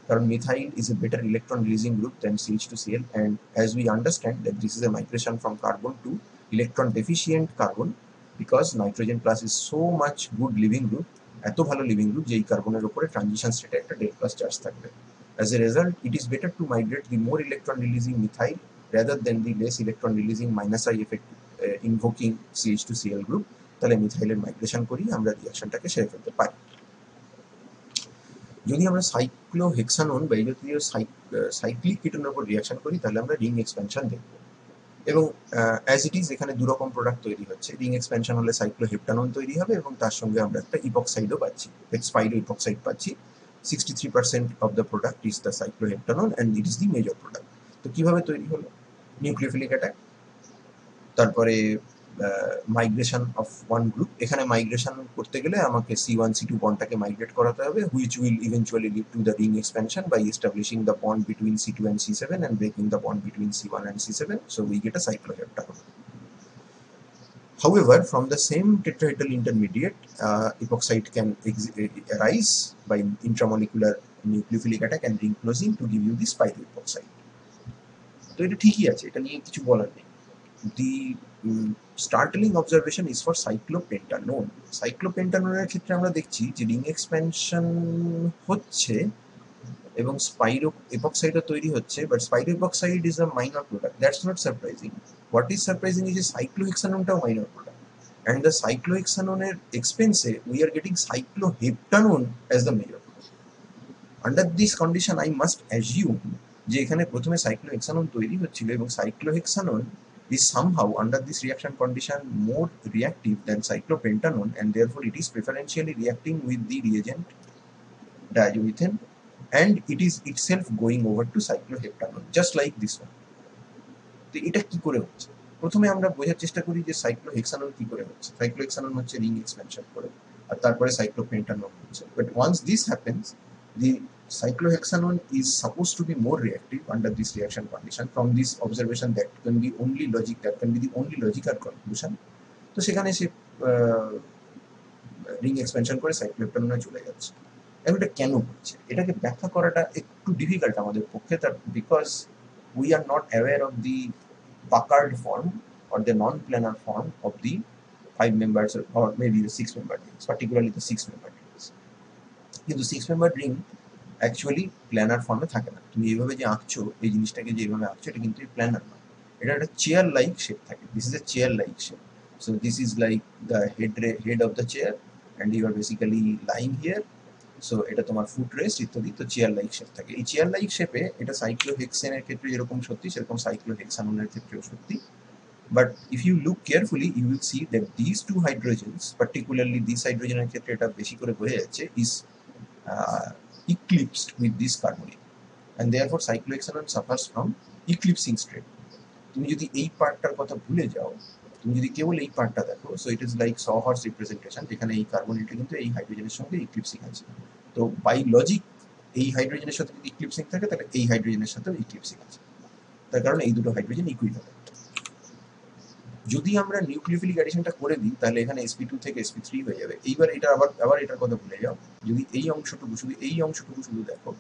কারণ methyl is a better electron releasing group than CH2Cl, and as we understand that this is a migration from carbon to electron deficient carbon, because nitrogen plus is so much good living group, এত ভালো living group যে এই কার্বনের উপরে transition স্টেটে একটা del plus charge থাকবে। As a result, it is better to migrate the more electron releasing methyl rather than the less electron releasing -I effect invoking CH2Cl group। তাহলে মিথাইলের মাইগ্রেশন করি, আমরা রিঅ্যাকশনটাকে সেরে ফেলতে পারি। যদি আমরা সাইক্লোহেক্সানন বা এই জাতীয় সাইক্লিক কিটোনের উপর রিয়াকশন করি, তাহলে আমরা রিং এক্সপ্যানশন দেখব, এবং অ্যাজ ইট ইজ এখানে দুরকম প্রোডাক্ট তৈরি হচ্ছে। রিং এক্সপ্যানশন হলে সাইক্লোহেপ্টানন তৈরি হবে, এবং তার সঙ্গে আমরা একটা ইপক্সাইডও পাচ্ছি, স্পাইরো ইপক্সাইড পাচ্ছি। 63% of the product is the cycloheptanone and it is the major product. তো কিভাবে তৈরি হলো? নিউক্লিওফিলিক অ্যাটাক, তারপরে মাইগ্রেশন অফ ওয়ান গ্রুপ। এখানে মাইগ্রেশন করতে গেলে আমাকে C1C2 বন্ডটাকে মাইগ্রেট করাতে হবে, which will eventually lead to the ring expansion by establishing the bond between C2 and C7 and breaking the bond between C1 and C7, so we get a cycloheptagon. However, from the same tetrahedral intermediate, epoxide can arise by intramolecular nucleophilic attack and ring closing to give you the spiroepoxide. তো এটা ঠিকই আছে, এটা নিয়ে কিছু বলার নেই। The startling observation is for cyclopentanone. সাইক্লোপেন্টানোনের ক্ষেত্রে আমরা দেখছি যে রিং এক্সপ্যানশন হচ্ছে এবং স্পাইরো এপক্সাইডও তৈরি হচ্ছে, but spiro epoxide is a minor product. That's not surprising. What is surprising is যে সাইক্লোহেক্সাননটাও মাইনর প্রোডাক্ট, অ্যান্ড দ্য সাইক্লোহেক্সাননের এক্সপেন্সে we are getting cycloheptanone as the major product. Under this condition I must assume যে এখানে প্রথমে সাইক্লোহেক্সানন তৈরি হচ্ছিল, এবং সাইক্লোহেক্সানন is somehow under this reaction condition more reactive than cyclopentanone, and therefore it is preferentially reacting with the reagent diazomethane, and it is itself going over to cycloheptanone, just like this one. তো এটা কি করে হচ্ছে? প্রথমে আমরা বোঝার চেষ্টা করি যে সাইক্লোহেক্সানন কি করে হচ্ছে। সাইক্লোহেক্সানন হচ্ছে রিং এক্সপ্যানশন করে, আর তারপরে সাইক্লোপেন্টানন হচ্ছে। But once this happens, the cyclohexanone is supposed to be more reactive under this reaction condition. From this observation, that can be the only logical conclusion. তো সেখানে সে রিং এক্সপেনশন করে সাইক্লোহেপ্টাননে চলে যাচ্ছে। এবং এটা কেন হচ্ছে, এটাকে ব্যাখ্যা করাটা একটু ডিফিকাল্ট আমাদের পক্ষে, তার because we are not aware of the Packard form or the non-planar form of the 5 members or maybe the 6 member rings, particularly the 6 member rings. কিন্তু 6 member ring অ্যাকচুয়ালি প্ল্যানার ফর্মে থাকে না। তুমি এইভাবে যে আঁকছো, এই জিনিসটাকে যে এইভাবে আঁকছো, এটা কিন্তু প্ল্যানার না, এটা একটা চেয়ার লাইক শেপ থাকে। This is a chair like shape. So this is like the head of the chair, and you are basically lying here. So এটা তোমার ফুট রেস্ট ইত্যাদি, তো চেয়ার লাইক শেপ থাকে। এই চেয়ার লাইক শেপে এটা সাইক্লোহেক্সেনের ক্ষেত্রে যেরকম সত্যি, সেরকম সাইক্লোহেক্সাননের ক্ষেত্রেও সত্যি। But if you look carefully, you will see that these two hydrogens, particularly this hydrogeনের ক্ষেত্রে এটা বেশি করে বোঝা যাচ্ছে, is eclipsed with this carbonyl, and therefore cyclohexanone suffers from eclipsing state. তুমি যদি এই পার্টটার কথা ভুলে যাও, তুমি যদি কেবল এই পার্টটা দেখো, so it is like sawhorse representation, যেখানে এই কার্বনিলটা কিন্তু এই হাইড্রোজেনের সঙ্গে ইক্লিপসিং আছে। তো বাই লজিক এই হাইড্রোজেনের সাথে যদি ইক্লিপসিং থাকে, তাহলে এই হাইড্রোজেনের সাথেও ইক্লিপসিং আছে, তার কারণে এই দুটো হাইড্রোজেন ইকুইভ্যালেন্ট। যদি আমরা নিউক্লিওফিলিক অ্যাডিশনটা করে দিই, তাহলে এখানে sp2 থেকে sp3 হয়ে যাবে। এইবার এটা আবার এটার কথা ভুলে যাও, যদি এই অংশটুকু শুধু দেখো,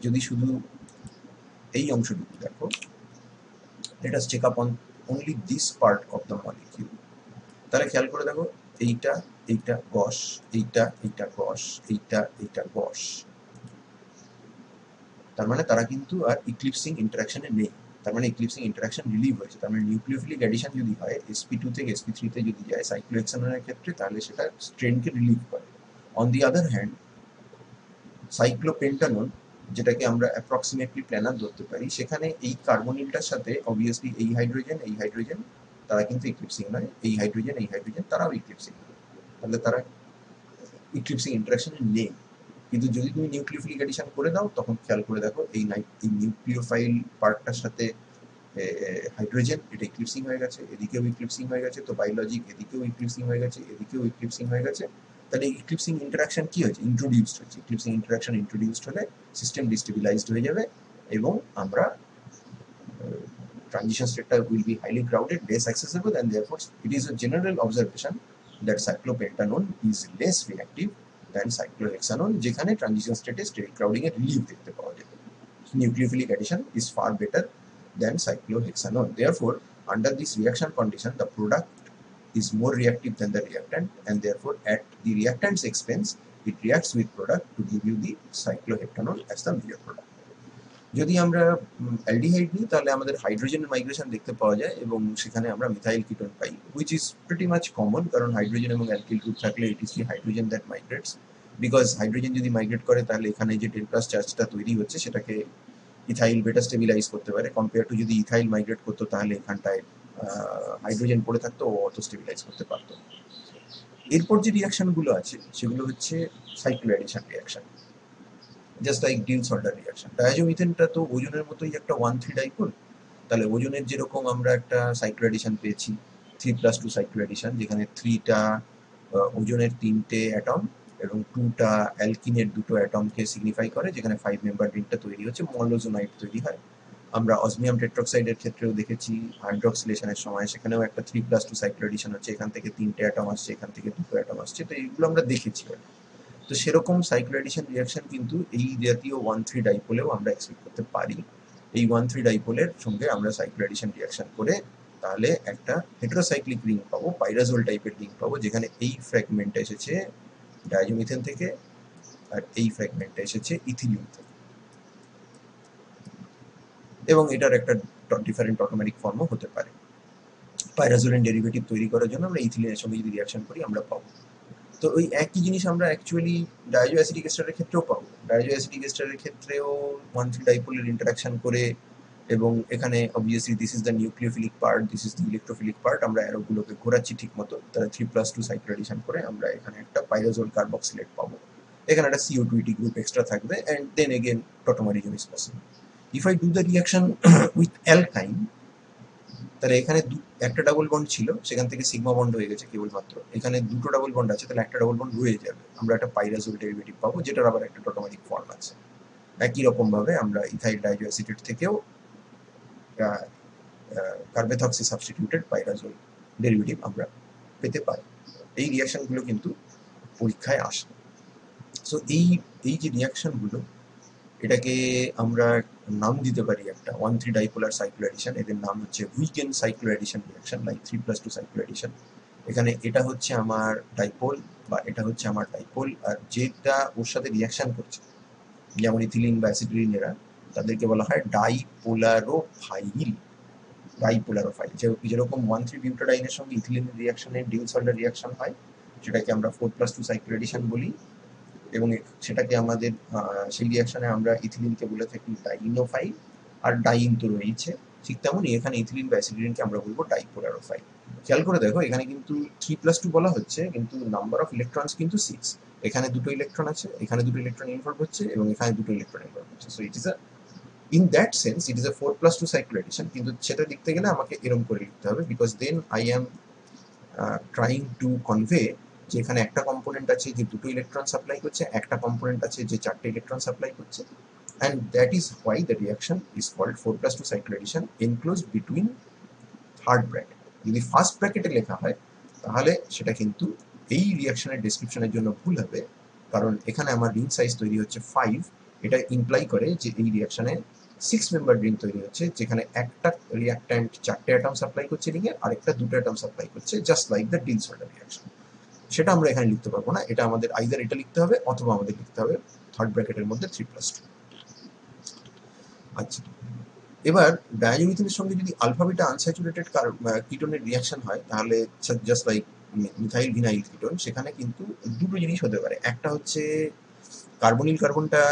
যদি শুধু এই অংশটুকু দেখো, let us check up on only this part of the molecule, তাহলে খেয়াল করে দেখো, এইটা গস, এইটা গস, এইটা গস, তার মানে তারা কিন্তু আর ইক্লিপসিং ইন্টারাকশনে নেই। তার মানে ইক্লিপসিং ইন্টারাকশন রিলিভ হয়েছে। তার মানে নিউক্লিওফিলিক অ্যাডিশন যদি হয় sp2 থেকে sp3 তে যদি যায় সাইক্লোহেক্সাননের ক্ষেত্রে, তাহলে সেটা স্ট্রেনকে রিলিভ করে। অন দি আদার হ্যান্ড সাইক্লোপেন্টানন, যেটাকে আমরা অ্যাপ্রক্সিমেটলি প্ল্যানার ধরতে পারি, সেখানে এই কার্বনিলটার সাথে অবভিয়াসলি এই হাইড্রোজেন তারা কিন্তু ইক্লিপসিং নয়, এই হাইড্রোজেন তারাও ইক্লিপসিং নয়, তাহলে তারা ইক্লিপসিং ইন্টারাকশনে নেই। কিন্তু যদি তুমি নিউক্লিওফিলিক অ্যাডিশন করে দাও, তখন খেয়াল করে দেখো এই নিউক্লিওফাইল পার্টটার সাথে হাইড্রোজেন, এটা ইক্লিপসিং হয়ে গেছে, এদিকেও ইক্লিপসিং হয়ে গেছে, তো বায়োলজিক এদিকেও ইক্লিপসিং হয়ে গেছে, এদিকেও ইক্লিপসিং হয়ে গেছে। তাহলে ইক্লিপসিং ইন্টারাকশন কি হয়েছে? ইন্ট্রোডিউসড হয়েছে। ইক্লিপসিং ইন্টারাকশন ইন্ট্রোডিউসড হলে সিস্টেম ডিস্টেবিলাইজড হয়ে যাবে এবং আমরা transition state will be highly crowded, less accessible, and therefore it is a general observation that cyclopentanone is less reactive than cyclohexanone, যেখানে transition state state crowding এর relief দেখতে পাওয়া যায়। Nucleophilic addition is far better than cyclohexanone. Therefore, under this reaction condition, the product is more reactive than the reactant, and therefore at the reactant's expense, it reacts with product to give you the cycloheptanone as the major product. যদি আমরা aldehyde নিই, তাহলে আমাদের হাইড্রোজেনের migration দেখতে পাওয়া যায় এবং সেখানে আমরা methyl ketone pi, which is pretty much common, কারণ হাইড্রোজেন এবং অ্যালকিল গ্রুপ থাকলে ইট is the hydrogen that মাইগ্রেটস। Because hydrogen যদি মাইগ্রেট করে, তাহলে এখানে যে 10+ চার্জটা তৈরি হচ্ছে সেটাকে ইথাইল বেটা স্টেবিলাইজ করতে পারে, কম্পেয়ার টু যদি ইথাইল মাইগ্রেট করতো, তাহলে এখানটায় হাইড্রোজেন পড়ে থাকতো, ও অত স্টেবিলাইজ করতে পারতো। এরপর যে রিয়াকশনগুলো আছে সেগুলো হচ্ছে cycloaddition reaction, just like Diels Alder reaction. ডায়াজোমিথেনটা তো ওজনের মতোই একটা 1,3 ডাইপোল, তাহলে ওজনের যেরকম আমরা একটা সাইক্লো অ্যাডিশন পেয়েছি 3+2 সাইক্লো অ্যাডিশন, যেখানে 3টা ওজনের 3টে অ্যাটম এবং 2টা অ্যালকিনের 2টো অ্যাটমকে সিগনিফাই করে, যেখানে 5 মেম্বার রিংটা তৈরি হচ্ছে, মলোজোনাইট তৈরি হয়। আমরা অসমিয়াম টেট্রক্সাইডের ক্ষেত্রেও দেখেছি হাইড্রক্সিলেশনের সময়, সেখানেও একটা 3+2 সাইক্লো অ্যাডিশন হচ্ছে, এখান থেকে 3টে অ্যাটম আসছে, এখান থেকে 2টো অ্যাটম আসছে, তো এইগুলো আমরা দেখেছি। তো সেরকম সাইক্লো অ্যাডিশন রিয়াকশন কিন্তু এই জাতীয় 1,3 ডাইপোলেও আমরা এক্সপেক্ট করতে পারি। এই 1,3 ডাইপোলের সঙ্গে আমরা সাইক্লো অ্যাডিশন রিয়াকশন করে তাহলে একটা হেটেরোসাইক্লিক রিং পাবো, পাইরাজোল টাইপের রিং পাবো, যেখানে এই ফ্র্যাগমেন্টটা এসেছে ডায়াজোমিথেন থেকে আর এই ফ্র্যাগমেন্টটা এসেছে ইথিলিন থেকে, এবং এটার একটা ডিফারেন্ট অটোমেটিক ফর্মও হতে পারে। পাইরাজোলিন ডেরিভেটিভ তৈরি করার জন্য আমরা ইথিলিনের সঙ্গে যদি রিয়াকশন করি আমরা পাবো। তো ওই একই জিনিস আমরা অ্যাকচুয়ালি ডায়াজো অ্যাসিটিক এস্টারের ক্ষেত্রেও পাবো। ডায়াজো অ্যাসিটিক এস্টারের ক্ষেত্রেও 1,3 ডাইপোলের ইন্টারাকশন করে, এবং এখানে obviously this is the nucleophilic part, this is the electrophilic part, আমরা অ্যারোগুলোকে ঘোরাচ্ছি ঠিক মতো, তারা 3+2 সাইক্লো অ্যাডিশন করে আমরা এখানে একটা পাইরাজোল কার্বক্সিলেট পাবো, এখানে একটা CO2 গ্রুপ এক্সট্রা থাকবে, and then again tautomerism is possible. If I do the reaction with alkyne, তাহলে এখানে একটা ডাবল বন্ড ছিল, সেখান থেকে সিগমা বন্ড হয়ে গেছে কেবলমাত্র, এখানে 2টো ডাবল বন্ড আছে, তাহলে একটা ডাবল বন্ড রয়ে যাবে, আমরা একটা পাইরাজোল ডেরিভেটিভ পাবো, যেটার আবার একটা টোটোমেটিক ফর্ম আছে। একই রকম ভাবে আমরা ইথাইল ডাইজো অ্যাসিটেট থেকেও কার্বেথক্সি সাবস্টিটিউটেড পাইরাজোল ডেরিভেটিভ আমরা পেতে পারি। এই রিয়াকশনগুলো কিন্তু পরীক্ষায় আসে। সো এই যে রিয়াকশনগুলো, এটাকে আমরা নাম দিতে পারি একটা 1,3 ডাইপোলার সাইক্লো অ্যাডিশন, এদের নাম হচ্ছে weaken cyclo addition reaction, like 3+2 cyclo addition. এখানে এটা হচ্ছে আমার ডাইপোল বা এটা হচ্ছে আমার ডাইপোল, আর যেটা ওর সাথে রিয়াকশন করছে, যেমন ইথিলিন বা অ্যাসিটিলিন, এরা তাদেরকে বলা হয় ডাইপোলারোফাইল। যেরকম 1,3 বিউটাডাইনের সঙ্গে ইথিলিনের রিয়াকশনে ডিলস-হল্ডার রিয়াকশন হয়, সেটাকে আমরা 4+2 সাইক্লো অ্যাডিশন বলি, এবং সেটাকে আমাদের সেই রিয়াকশনে আমরা ইথিলিনকে বলে থাকি ডাইনোফাইল, আর ডাইন তো রয়েছে, ঠিক তেমনই এখানে ইথিলিন বা অ্যাসিটিলিনকে আমরা বলবো ডাইপোলারোফাইল। খেয়াল করে দেখো, এখানে কিন্তু 3+2 বলা হচ্ছে, কিন্তু নাম্বার অফ ইলেকট্রনস কিন্তু 6। এখানে 2টো ইলেকট্রন আছে, এখানে 2টো ইলেকট্রন ইনভলভ হচ্ছে, এবং এখানে 2টো ইলেকট্রন ইনভলভ হচ্ছে। So it is in that sense it is a 4+2 cyclo addition, কিন্তু সেটা লিখতে গেলে আমাকে এরকম করে লিখতে হবে, because then I am trying to convey যে এখানে একটা কম্পোনেন্ট আছে যে 2টো ইলেকট্রন সাপ্লাই করছে, একটা কম্পোনেন্ট আছে যে 4টে ইলেকট্রন সাপ্লাই করছে, and that is why the reaction is called 4+2 cycle addition enclosed between third bracket. যদি ফার্স্ট ব্র্যাকেটে লেখা হয় তাহলে সেটা কিন্তু এই রিয়াকশনের ডেসক্রিপশনের জন্য ভুল হবে, কারণ এখানে আমার রিং সাইজ তৈরি হচ্ছে 5, এটা ইমপ্লাই করে যে এই রিয়াকশনে 6 মেম্বার রিং তৈরি হচ্ছে, যেখানে একটা রিয়াক্ট্যান্ট 4টে অ্যাটম সাপ্লাই করছে রিংয়ে, আরেকটা 2টো অ্যাটম সাপ্লাই করছে, just like the deals-holder reaction. সেটা আমরা এখানে লিখতে পারবো না, এটা আমাদের আইদার এটা লিখতে হবে অথবা আমাদের লিখতে হবে থার্ড ব্র্যাকেটের মধ্যে 3+2। আচ্ছা, এবার ডায়াজোমিথেনের সঙ্গে যদি আলফা বিটা আনস্যাচুরেটেড কিটোনের রিয়াকশন হয়, তাহলে just like methyl vinyl ketone, সেখানে কিন্তু দুটো জিনিস হতে পারে। একটা হচ্ছে কার্বনিল কার্বনটা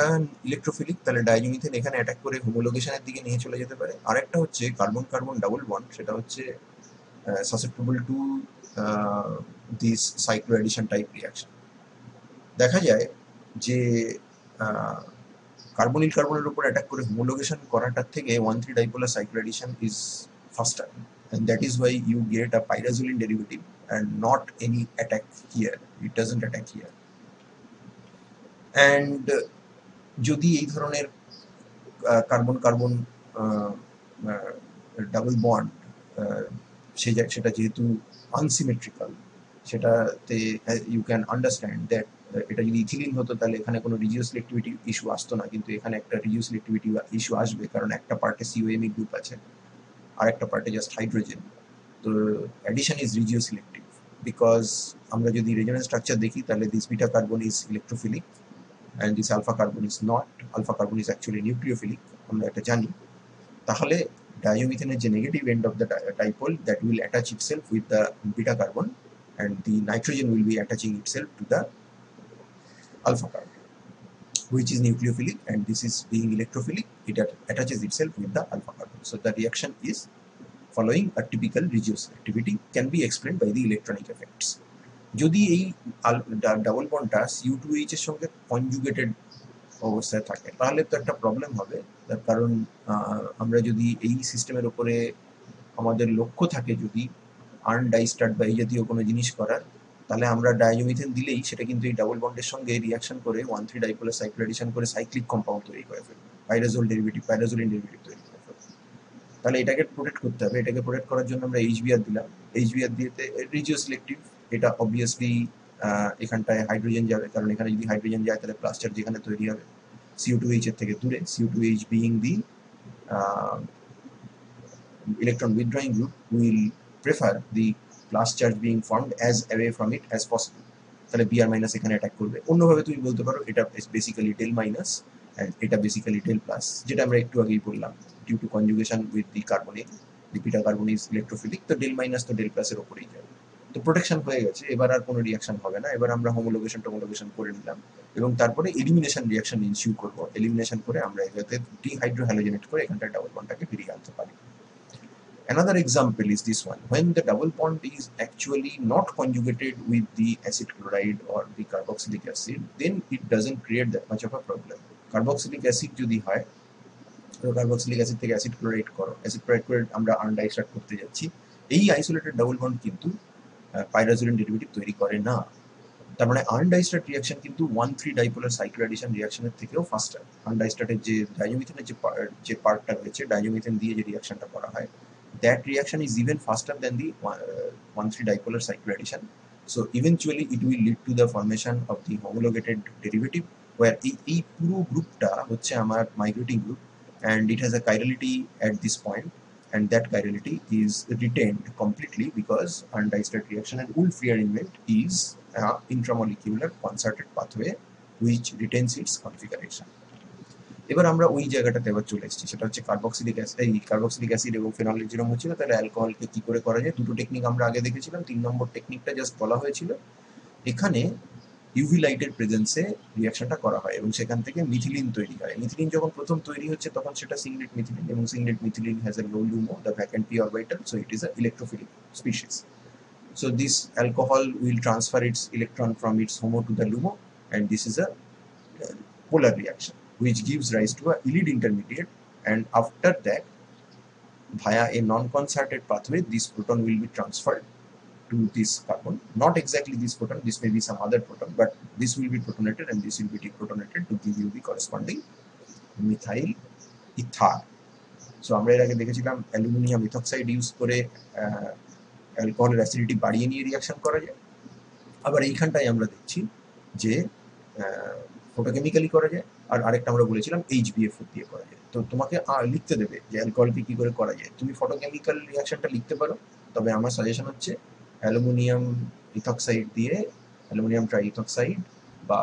ইলেকট্রোফিলিক, তাহলে ডায়াজোমিথেন এখানে অ্যাটাক করে হোমোলোগেশনের দিকে নিয়ে চলে যেতে পারে। আরেকটা হচ্ছে কার্বন কার্বন ডাবল বন্ড, সেটা হচ্ছে susceptible to this cycloaddition type reaction. দেখা যায় যে কার্বনিল কার্বনের উপর অ্যাটাক করে হোমোলোগেশন করাটার থেকে 1,3 dipolar cycloaddition is faster, and that is why you get a pyrazoline derivative and not any attack here. It doesn't attack here. And যদি এই ধরনের কার্বন কার্বন ডাবল বন্ড সেটা যেহেতু আনসিমেট্রিক্যাল, সেটাতে ইউ ক্যান আন্ডারস্ট্যান্ড দ্যাট এটা যদি ethylene হতো তাহলে এখানে কোনো রিজিও সিলেক্টিভিটি ইস্যু আসতো না, কিন্তু এখানে একটা রিজিও সিলেক্টিভিটি ইস্যু আসবে, কারণ একটা পার্টে সিওএমই গ্রুপ আছে আর একটা পার্টে জাস্ট হাইড্রোজেন। তো অ্যাডিশন ইজ রিজিও সিলেক্টিভ, বিকজ আমরা যদি রেজোনেন্স স্ট্রাকচার দেখি তাহলে this beta carbon is electrophilic and this alpha carbon is not. Alpha carbon is actually nucleophilic, আমরা এটা জানি। তাহলে ডায়োমিথেনের যে negative end of the dipole, that will attach itself with the beta carbon and the nitrogen will be attaching itself to the alpha carbon, which is nucleophilic, and this is being electrophilic, it attaches itself with the alpha carbon. So the reaction is following a typical regioselectivity, can be explained by the electronic effects. যদি এই double বন্ডটা CO2H এর সঙ্গে conjugated অবস্থায় থাকে তাহলে তো একটা problem হবে, তার কারণ আমরা যদি এই সিস্টেমের উপরে আমাদের লক্ষ্য থাকে যদি আনডাইস্টার্ড বা এই জাতীয় কোনো জিনিস করার, তাহলে আমরা ডায়োমিথেন দিলেই সেটা কিন্তু এই ডাবল বন্ডের সঙ্গে রিয়াকশন করে 1,3 ডাইপোলার সাইক্লোএডিশন করে সাইক্লিক কম্পাউন্ড তৈরি করে ফেলবে, পাইরাজোলিন ডেরিভেটিভ তৈরি করে ফেলবে। তাহলে এটাকে প্রোটেক্ট করতে হবে। এটাকে প্রোটেক্ট করার জন্য আমরা এইচবিআর দিলাম। এইচবিআর দিয়েতে রিজিও সিলেক্টিভ, এটা অবভিয়াসলি এখানটায় হাইড্রোজেন যাবে, কারণ এখানে যদি হাইড্রোজেন যায় তাহলে প্লাস চার্জ যেখানে তৈরি হবে CO2H এর থেকে দূরে, CO2H being the electron withdrawing group will prefer the plus charge being formed as away from it as possible, তাহলে Br মাইনাস এখানে অ্যাটাক করবে। অন্যভাবে তুমি বলতে পারো এটা বেসিক্যালি ডেল মাইনাস and এটা বেসিক্যালি ডেল প্লাস, যেটা আমরা একটু আগেই বললাম, due to conjugation with the carbonyl, the beta carbon is electrophilic, তো ডেল মাইনাস তো ডেল প্লাসের ওপরেই যাবে। তো প্রোটেকশন হয়ে গেছে, এবার আর কোনো রিয়াকশন হবে না। এবার আমরা হোমোলোগেশন করে নিলাম এবং তারপরে এলিমিনেশন রিয়াকশন ইনসিউ করবো। এলিমিনেশন করে আমরা এটাতে ডিহাইড্রোহ্যালোজেনেট করে এখানটায় ডাবল বন্ডটাকে ফিরিয়ে আনতে পারি। Another example is this one. When the double bond is actually not conjugated with the acid chloride or the carboxylic acid, then it doesn't create that much of a problem. Carboxylic acid যদি হয়, তো carboxylic acid থেকে acid chloride করো, acid chloride করে আমরা আনডাইস্টার্ট করতে যাচ্ছি, এই আইসোলেটেড ডাবল বন্ড কিন্তু পাইরাজোলিন ডেরিভেটিভ তৈরি করে না। তার মানে আনডাইস্টার্ট রিয়াকশন কিন্তু 1,3 ডাইপোলার সাইক্লোএডিশন রিয়াকশনের থেকেও ফাস্টার। আনডাইস্টার্টের যে ডায়োমিথেনের যে পার্টটা রয়েছে, ডায়োমিথেন দিয়ে যে রিয়াকশনটা করা হয়, that reaction is even faster than the 1,3 dipolar cycloaddition. So eventually it will lead to the formation of the homologated derivative, where এই পুরো গ্রুপটা হচ্ছে আমার migrating group and it has a chirality at this point, and that chirality is retained completely because undiested reaction and Wolff-Riemann arrangement is an intramolecular concerted pathway which retains its configuration. এবার আমরা ওই জায়গাটাতে এবার চলে এসেছি, সেটা হচ্ছে carboxylic acid এবং ফেনলিক যেরকম হচ্ছিল, তাহলে অ্যালকোহলকে কি করে করা যায়। দুটো টেকনিক আমরা আগে দেখেছিলাম, 3 নম্বর টেকনিকটা জাস্ট বলা হয়েছিল। এখানে ইউভি লাইটের প্রেজেন্সে রিয়াকশনটা করা হয় এবং সেখান থেকে মিথিলিন তৈরি হয়। মিথিলিন যখন প্রথম তৈরি হচ্ছে তখন সেটা সিংলেট মিথিলিন, এবং singlet methylene has a low LUMO, the vacant p orbital, so it is a electrophilic species. So this alcohol will transfer its electron from its HOMO to the LUMO, and this is a polar reaction which gives rise to a lead intermediate, and after that via a non-concerted pathway this proton will be transferred to this carbon, not exactly this proton, this may be some other proton, but this will be protonated and this will be deprotonated to give you the corresponding methyl ether. So আমরা এর আগে দেখেছিলাম aluminium ethoxide use করে অ্যালকোহলের acidity বাড়িয়ে নিয়ে reaction করা যায়। আবার এইখানটায় আমরা দেখছি যে ফটোকেমিক্যালি করা যায়, আর আরেকটা আমরা বলেছিলাম HBF দিয়ে করা যায়। তো তোমাকে লিখতে দেবে যে অ্যালকোহলকে কি করে করা যায়, তুমি ফটোকেমিক্যাল রিয়াকশনটা লিখতে পারো, তবে আমার সাজেশন হচ্ছে অ্যালুমিনিয়াম ইথক্সাইড দিয়ে, অ্যালুমিনিয়াম ট্রাইইথক্সাইড বা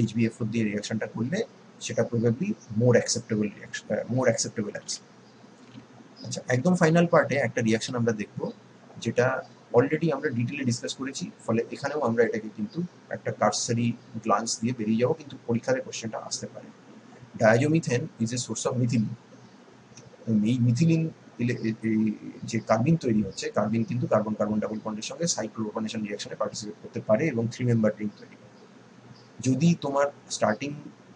HBF দিয়ে রিয়াকশনটা করলে সেটা প্রবাবলি মোর অ্যাকসেপ্টেবল রিয়াকশন, মোর অ্যাকসেপ্টেবল আচ্ছা, একদম ফাইনাল পার্টে একটা রিয়াকশন আমরা দেখব, যেটা অলরেডি আমরা ডিটেলে ডিসকাস করেছি, ফলে এখানেও আমরা এটাকে কিন্তু একটা কারসারি গ্লান্স দিয়ে বেরিয়ে যাবো, কিন্তু পরীক্ষাতে কোশ্চেনটা আসতে পারে। ডায়াজোমিথেন is a source of methylene. এই মিথিলিন যে কার্বিন তৈরি হচ্ছে, কার্বিন কিন্তু কার্বন কার্বন ডাবল বন্ডের সঙ্গে সাইক্লোপ্রোপানেশন রিয়াকশনে পার্টিসিপেট করতে পারে এবং 3 মেম্বার রিং তৈরি করে। যদি তোমার স্টার্টিং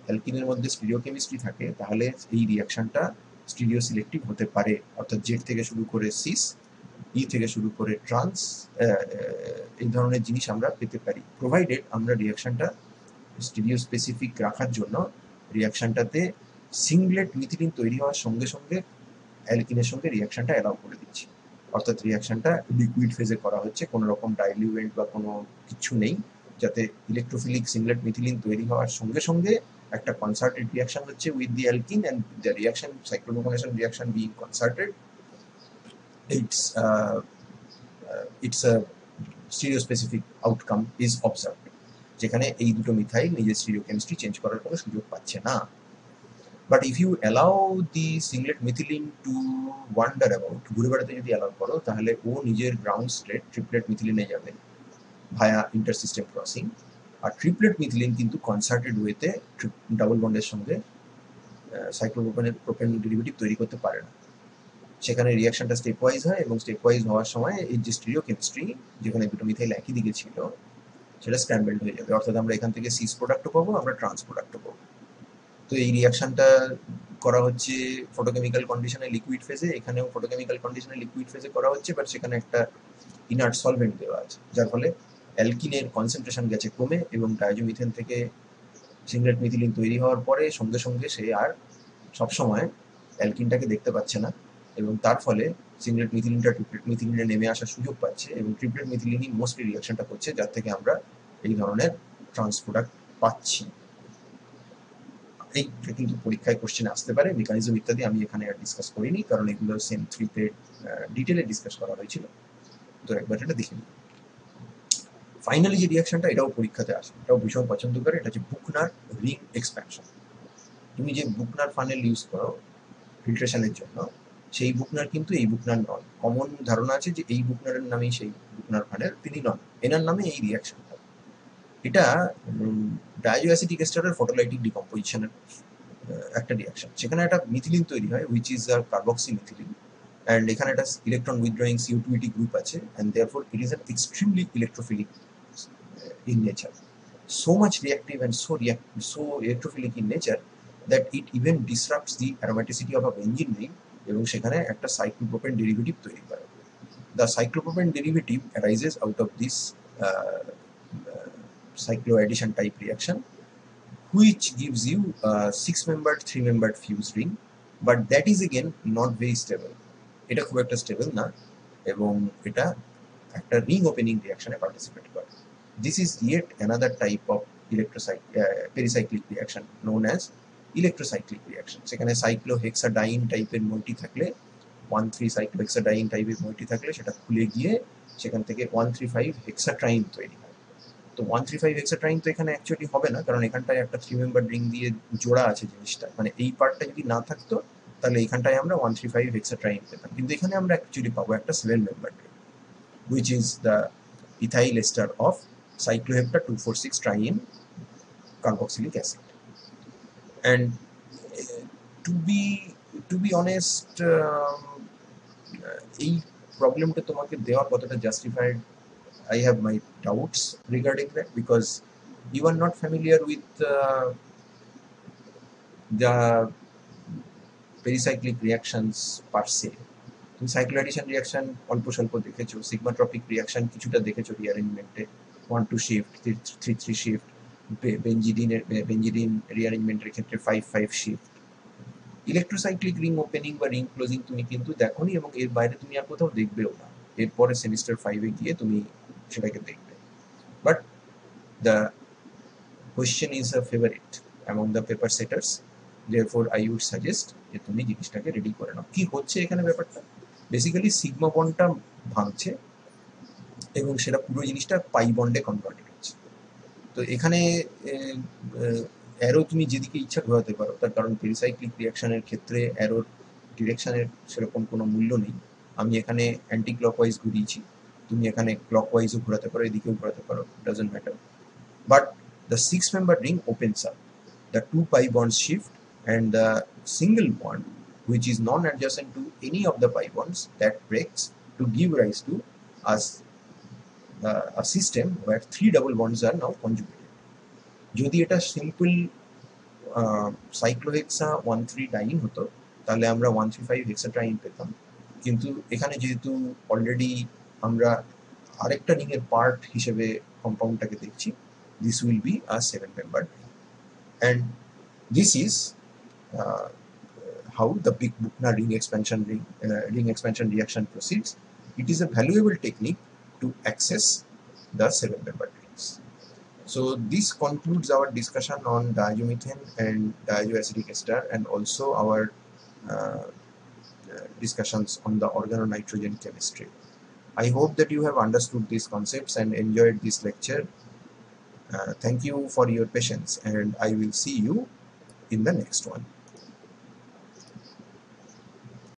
অ্যালকিনের মধ্যে স্টিরিওকেমিস্ট্রি থাকে, তাহলে এই রিয়াকশনটা স্টিরিও সিলেক্টিভ হতে পারে, অর্থাৎ জেড থেকে শুরু করে সিস, ই থেকে শুরু করে ট্রান্স, এই ধরনের জিনিস আমরা পেতে পারি, প্রোভাইডেড আমরা রিয়াকশনটা স্টিরিও স্পেসিফিক রাখার জন্য রিয়াকশনটাতে সিংলেট মিথিলিন তৈরি হওয়ার সঙ্গে সঙ্গে অ্যালকিনের সঙ্গে রিয়াকশনটা অ্যালাউ করে দিচ্ছি, অর্থাৎ রিয়াকশনটা লিকুইড ফেজে করা হচ্ছে, কোনো রকম ডাইলিউয়েন্ট বা কোনো কিছু নেই, যাতে ইলেকট্রোফিলিক সিংলেট মিথিলিন তৈরি হওয়ার সঙ্গে সঙ্গে একটা কনসার্টেড রিয়াকশন হচ্ছে with the alkene, and the reaction cyclopropanation reaction being concerted, it's a stereospecific outcome is observed, যেখানে এই দুটো মিথাইল নিজের স্টিরিওকেমিস্ট্রি চেঞ্জ করার কোনো সুযোগ পাচ্ছে না। But if you allow the singlet methylene to wander about, ঘুরে বেড়াতে যদি অ্যালাউ করো, তাহলে ও নিজের গ্রাউন্ড স্টেট ট্রিপলেট মিথিলিনে যাবে ভায়া ইন্টারসিস্টেম ক্রসিং, আর ট্রিপলেট মিথিলিন কিন্তু কনসার্টেড ওয়েতে ডাবল বন্ডের সঙ্গে সাইক্লোপ্রোপেন ডেরিভেটিভ তৈরি করতে পারে না। সেখানে রিয়াকশনটা স্টেপ ওয়াইজ হয়, এবং স্টেপ ওয়াইজ হওয়ার সময় এই যে স্টিরিওকেমিস্ট্রি, যেখানে দুটো মিথাইল একই দিকে ছিল, সেটা স্ক্র্যাম্বলড হয়ে যাবে, অর্থাৎ আমরা এখান থেকে সিস প্রোডাক্টও পাবো, আমরা ট্রান্স প্রোডাক্টও পাবো। তো এই রিয়াকশনটা করা হচ্ছে ফটোকেমিক্যাল কন্ডিশনে লিকুইড ফেজে, এখানেও ফটোকেমিক্যাল কন্ডিশনে লিকুইড ফেজে করা হচ্ছে, বাট সেখানে একটা ইনার্ট সলভেন্ট দেওয়া আছে, যার ফলে অ্যালকিনের কনসেন্ট্রেশন গেছে কমে, এবং ডায়াজোমিথেন থেকে সিংলেট মিথিলিন তৈরি হওয়ার পরে সঙ্গে সঙ্গে সে আর সবসময় অ্যালকিনটাকে দেখতে পাচ্ছে না, এবং তার ফলে সিংলেট মিথিলিনটা ট্রিপলেট মিথিলিনে নেমে আসার সুযোগ পাচ্ছে, এবং ট্রিপলেট মিথিলিনই মোস্টলি রিয়াকশনটা করছে, যার থেকে আমরা এই ধরনের ট্রান্স প্রোডাক্ট পাচ্ছি। এইটা কিন্তু পরীক্ষায় কোশ্চেন আসতে পারে। মেকানিজম ইত্যাদি আমি এখানে আর ডিসকাস করিনি, কারণ এগুলো সেম 3-তে ডিটেলে ডিসকাস করা হয়েছিল, তো একবার এটা দেখে নিই। ফাইনালি যে রিয়াকশনটা, এটাও পরীক্ষাতে আসে, এটাও ভীষণ পছন্দ করে, এটা হচ্ছে বুকনার রিং এক্সপ্যানশন। তুমি যে বুকনার ফানেল ইউজ করো ফিল্ট্রেশনের জন্য, সেই বুকনার কিন্তু এই বুকনার নন। কমন ধারণা আছে যে এই বুকনারের নামেই সেই বুকনার ফানেল, তিনি নন, এনার নামে এই রিয়াকশনটা। এটা ডায়াজো অ্যাসিটিক এস্টারের ফটোলাইটিক ডিকম্পোজিশনের একটা রিয়াকশন, সেখানে একটা মিথিলিন তৈরি হয় which is a carboxy methylene, and এখানে একটা ইলেকট্রন উইথড্রয়িং CO2 গ্রুপ আছে, and therefore it is an extremely electrophilic in nature, so much reactive and so electrophilic in nature that it even disrupts the aromaticity of a benzene ring, এবং সেখানে একটা cyclopropane derivative তৈরি করে। The cyclopropane derivative arises out of this cycloaddition type reaction, which gives you a 6-membered 3-membered fused ring, but that is again not very stable. এটা খুব একটা stable না, এবং এটা একটা রিং ওপেনিং রিয়াকশনে পার্টিসিপেট করে। This is yet another type of pericyclic reaction known as electrocyclic reaction. সেখানে সাইক্লোহেক্সাডাইন টাইপের মোইটি থাকলে, 1,3 সাইক্লোহেক্সাডাইন টাইপের মোইটি থাকলে, সেটা খুলে গিয়ে সেখান থেকে 1,3,5 হেক্সাট্রাইন তৈরি হয়। তো 1,3,5 হেক্সাট্রাইন তো এখানে অ্যাকচুয়ালি হবে না, কারণ এখানটায় একটা 3-মেম্বার রিং দিয়ে জোড়া আছে জিনিসটা, মানে এই পার্টটা যদি না থাকতো, তাহলে এখানটায় আমরা 1,3,5 হেক্সাট্রাইন পেতাম, কিন্তু এখানে আমরা অ্যাকচুয়ালি পাবো একটা 7-membered ring, which is the ethyl ester of cyclohepta 2,4,6 triene carboxylic acid. And to be honest, এই প্রবলেমটা তোমাকে দেওয়া কতটা justified, I have my doubts regarding that, because you are not familiar with the pericyclic reactions per se. তুমি সাইক্লোঅ্যাডিশন reaction অল্প স্বল্প দেখেছো, সিগমাট্রপিক reaction কিছুটা দেখেছো রিঅ্যারেঞ্জমেন্টে, 1-2 শিফট, 3-3 শিফট, বেঞ্জিডিন রিঅ্যারেঞ্জমেন্টের ক্ষেত্রে 5-5 শিফট। ইলেকট্রোসাইক্লিক রিং ওপেনিং বা রিং ক্লোজিং তুমি কিন্তু দেখোনি, এবং এর বাইরে তুমি আর কোথাও দেখবেও না, এরপরে সেমিস্টার 5-এ গিয়ে তুমি সেটাকে দেখবে। But the question is a favourite among the paper সেটার্স, therefore I would suggest যে তুমি জিনিসটাকে রেডি করে নাও। কি হচ্ছে এখানে ব্যাপারটা, বেসিক্যালি সিগমা বন্ডটা ভাঙছে, এবং সেটা পুরো জিনিসটা পাই বন্ডে কনভার্টেড হচ্ছে। তো এখানে অ্যারো তুমি যেদিকে ইচ্ছা ঘোরাতে পারো, তার কারণ পেরিসাইক্লিক রিয়াকশনের ক্ষেত্রে অ্যারোর ডিরেকশনের সেরকম কোনো মূল্য নেই। আমি এখানে অ্যান্টি ক্লকওয়াইজ ঘুরিয়েছি, তুমি এখানে ক্লকওয়াইজও ঘোরাতে পারো, এদিকেও ঘোরাতে পারো, doesn't matter. But the 6-member ring opens up, the two pi bonds shift, and the single bond, which is non-adjacent to any of the pi bonds, that breaks to give rise to a system where 3 double bonds are now conjugated. যদি এটা simple সাইক্লোহেক্সা 1,3-ডাইন হতো তাহলে আমরা 1,3,5 হেক্সাট্রাইন পেতাম, কিন্তু এখানে যেহেতু already আমরা আরেকটা রিং এর পার্ট হিসেবে কম্পাউন্ডটাকে দেখছি, this will be a 7-membered ring. And this is how the Big-Buchner ring expansion reaction proceeds. It is a valuable technique to access the 7-membered rings. So this concludes our discussion on diazomethane and diazoacetic ester, and also our discussions on the organonitrogen chemistry. I hope that you have understood these concepts and enjoyed this lecture. Thank you for your patience, and I will see you in the next one.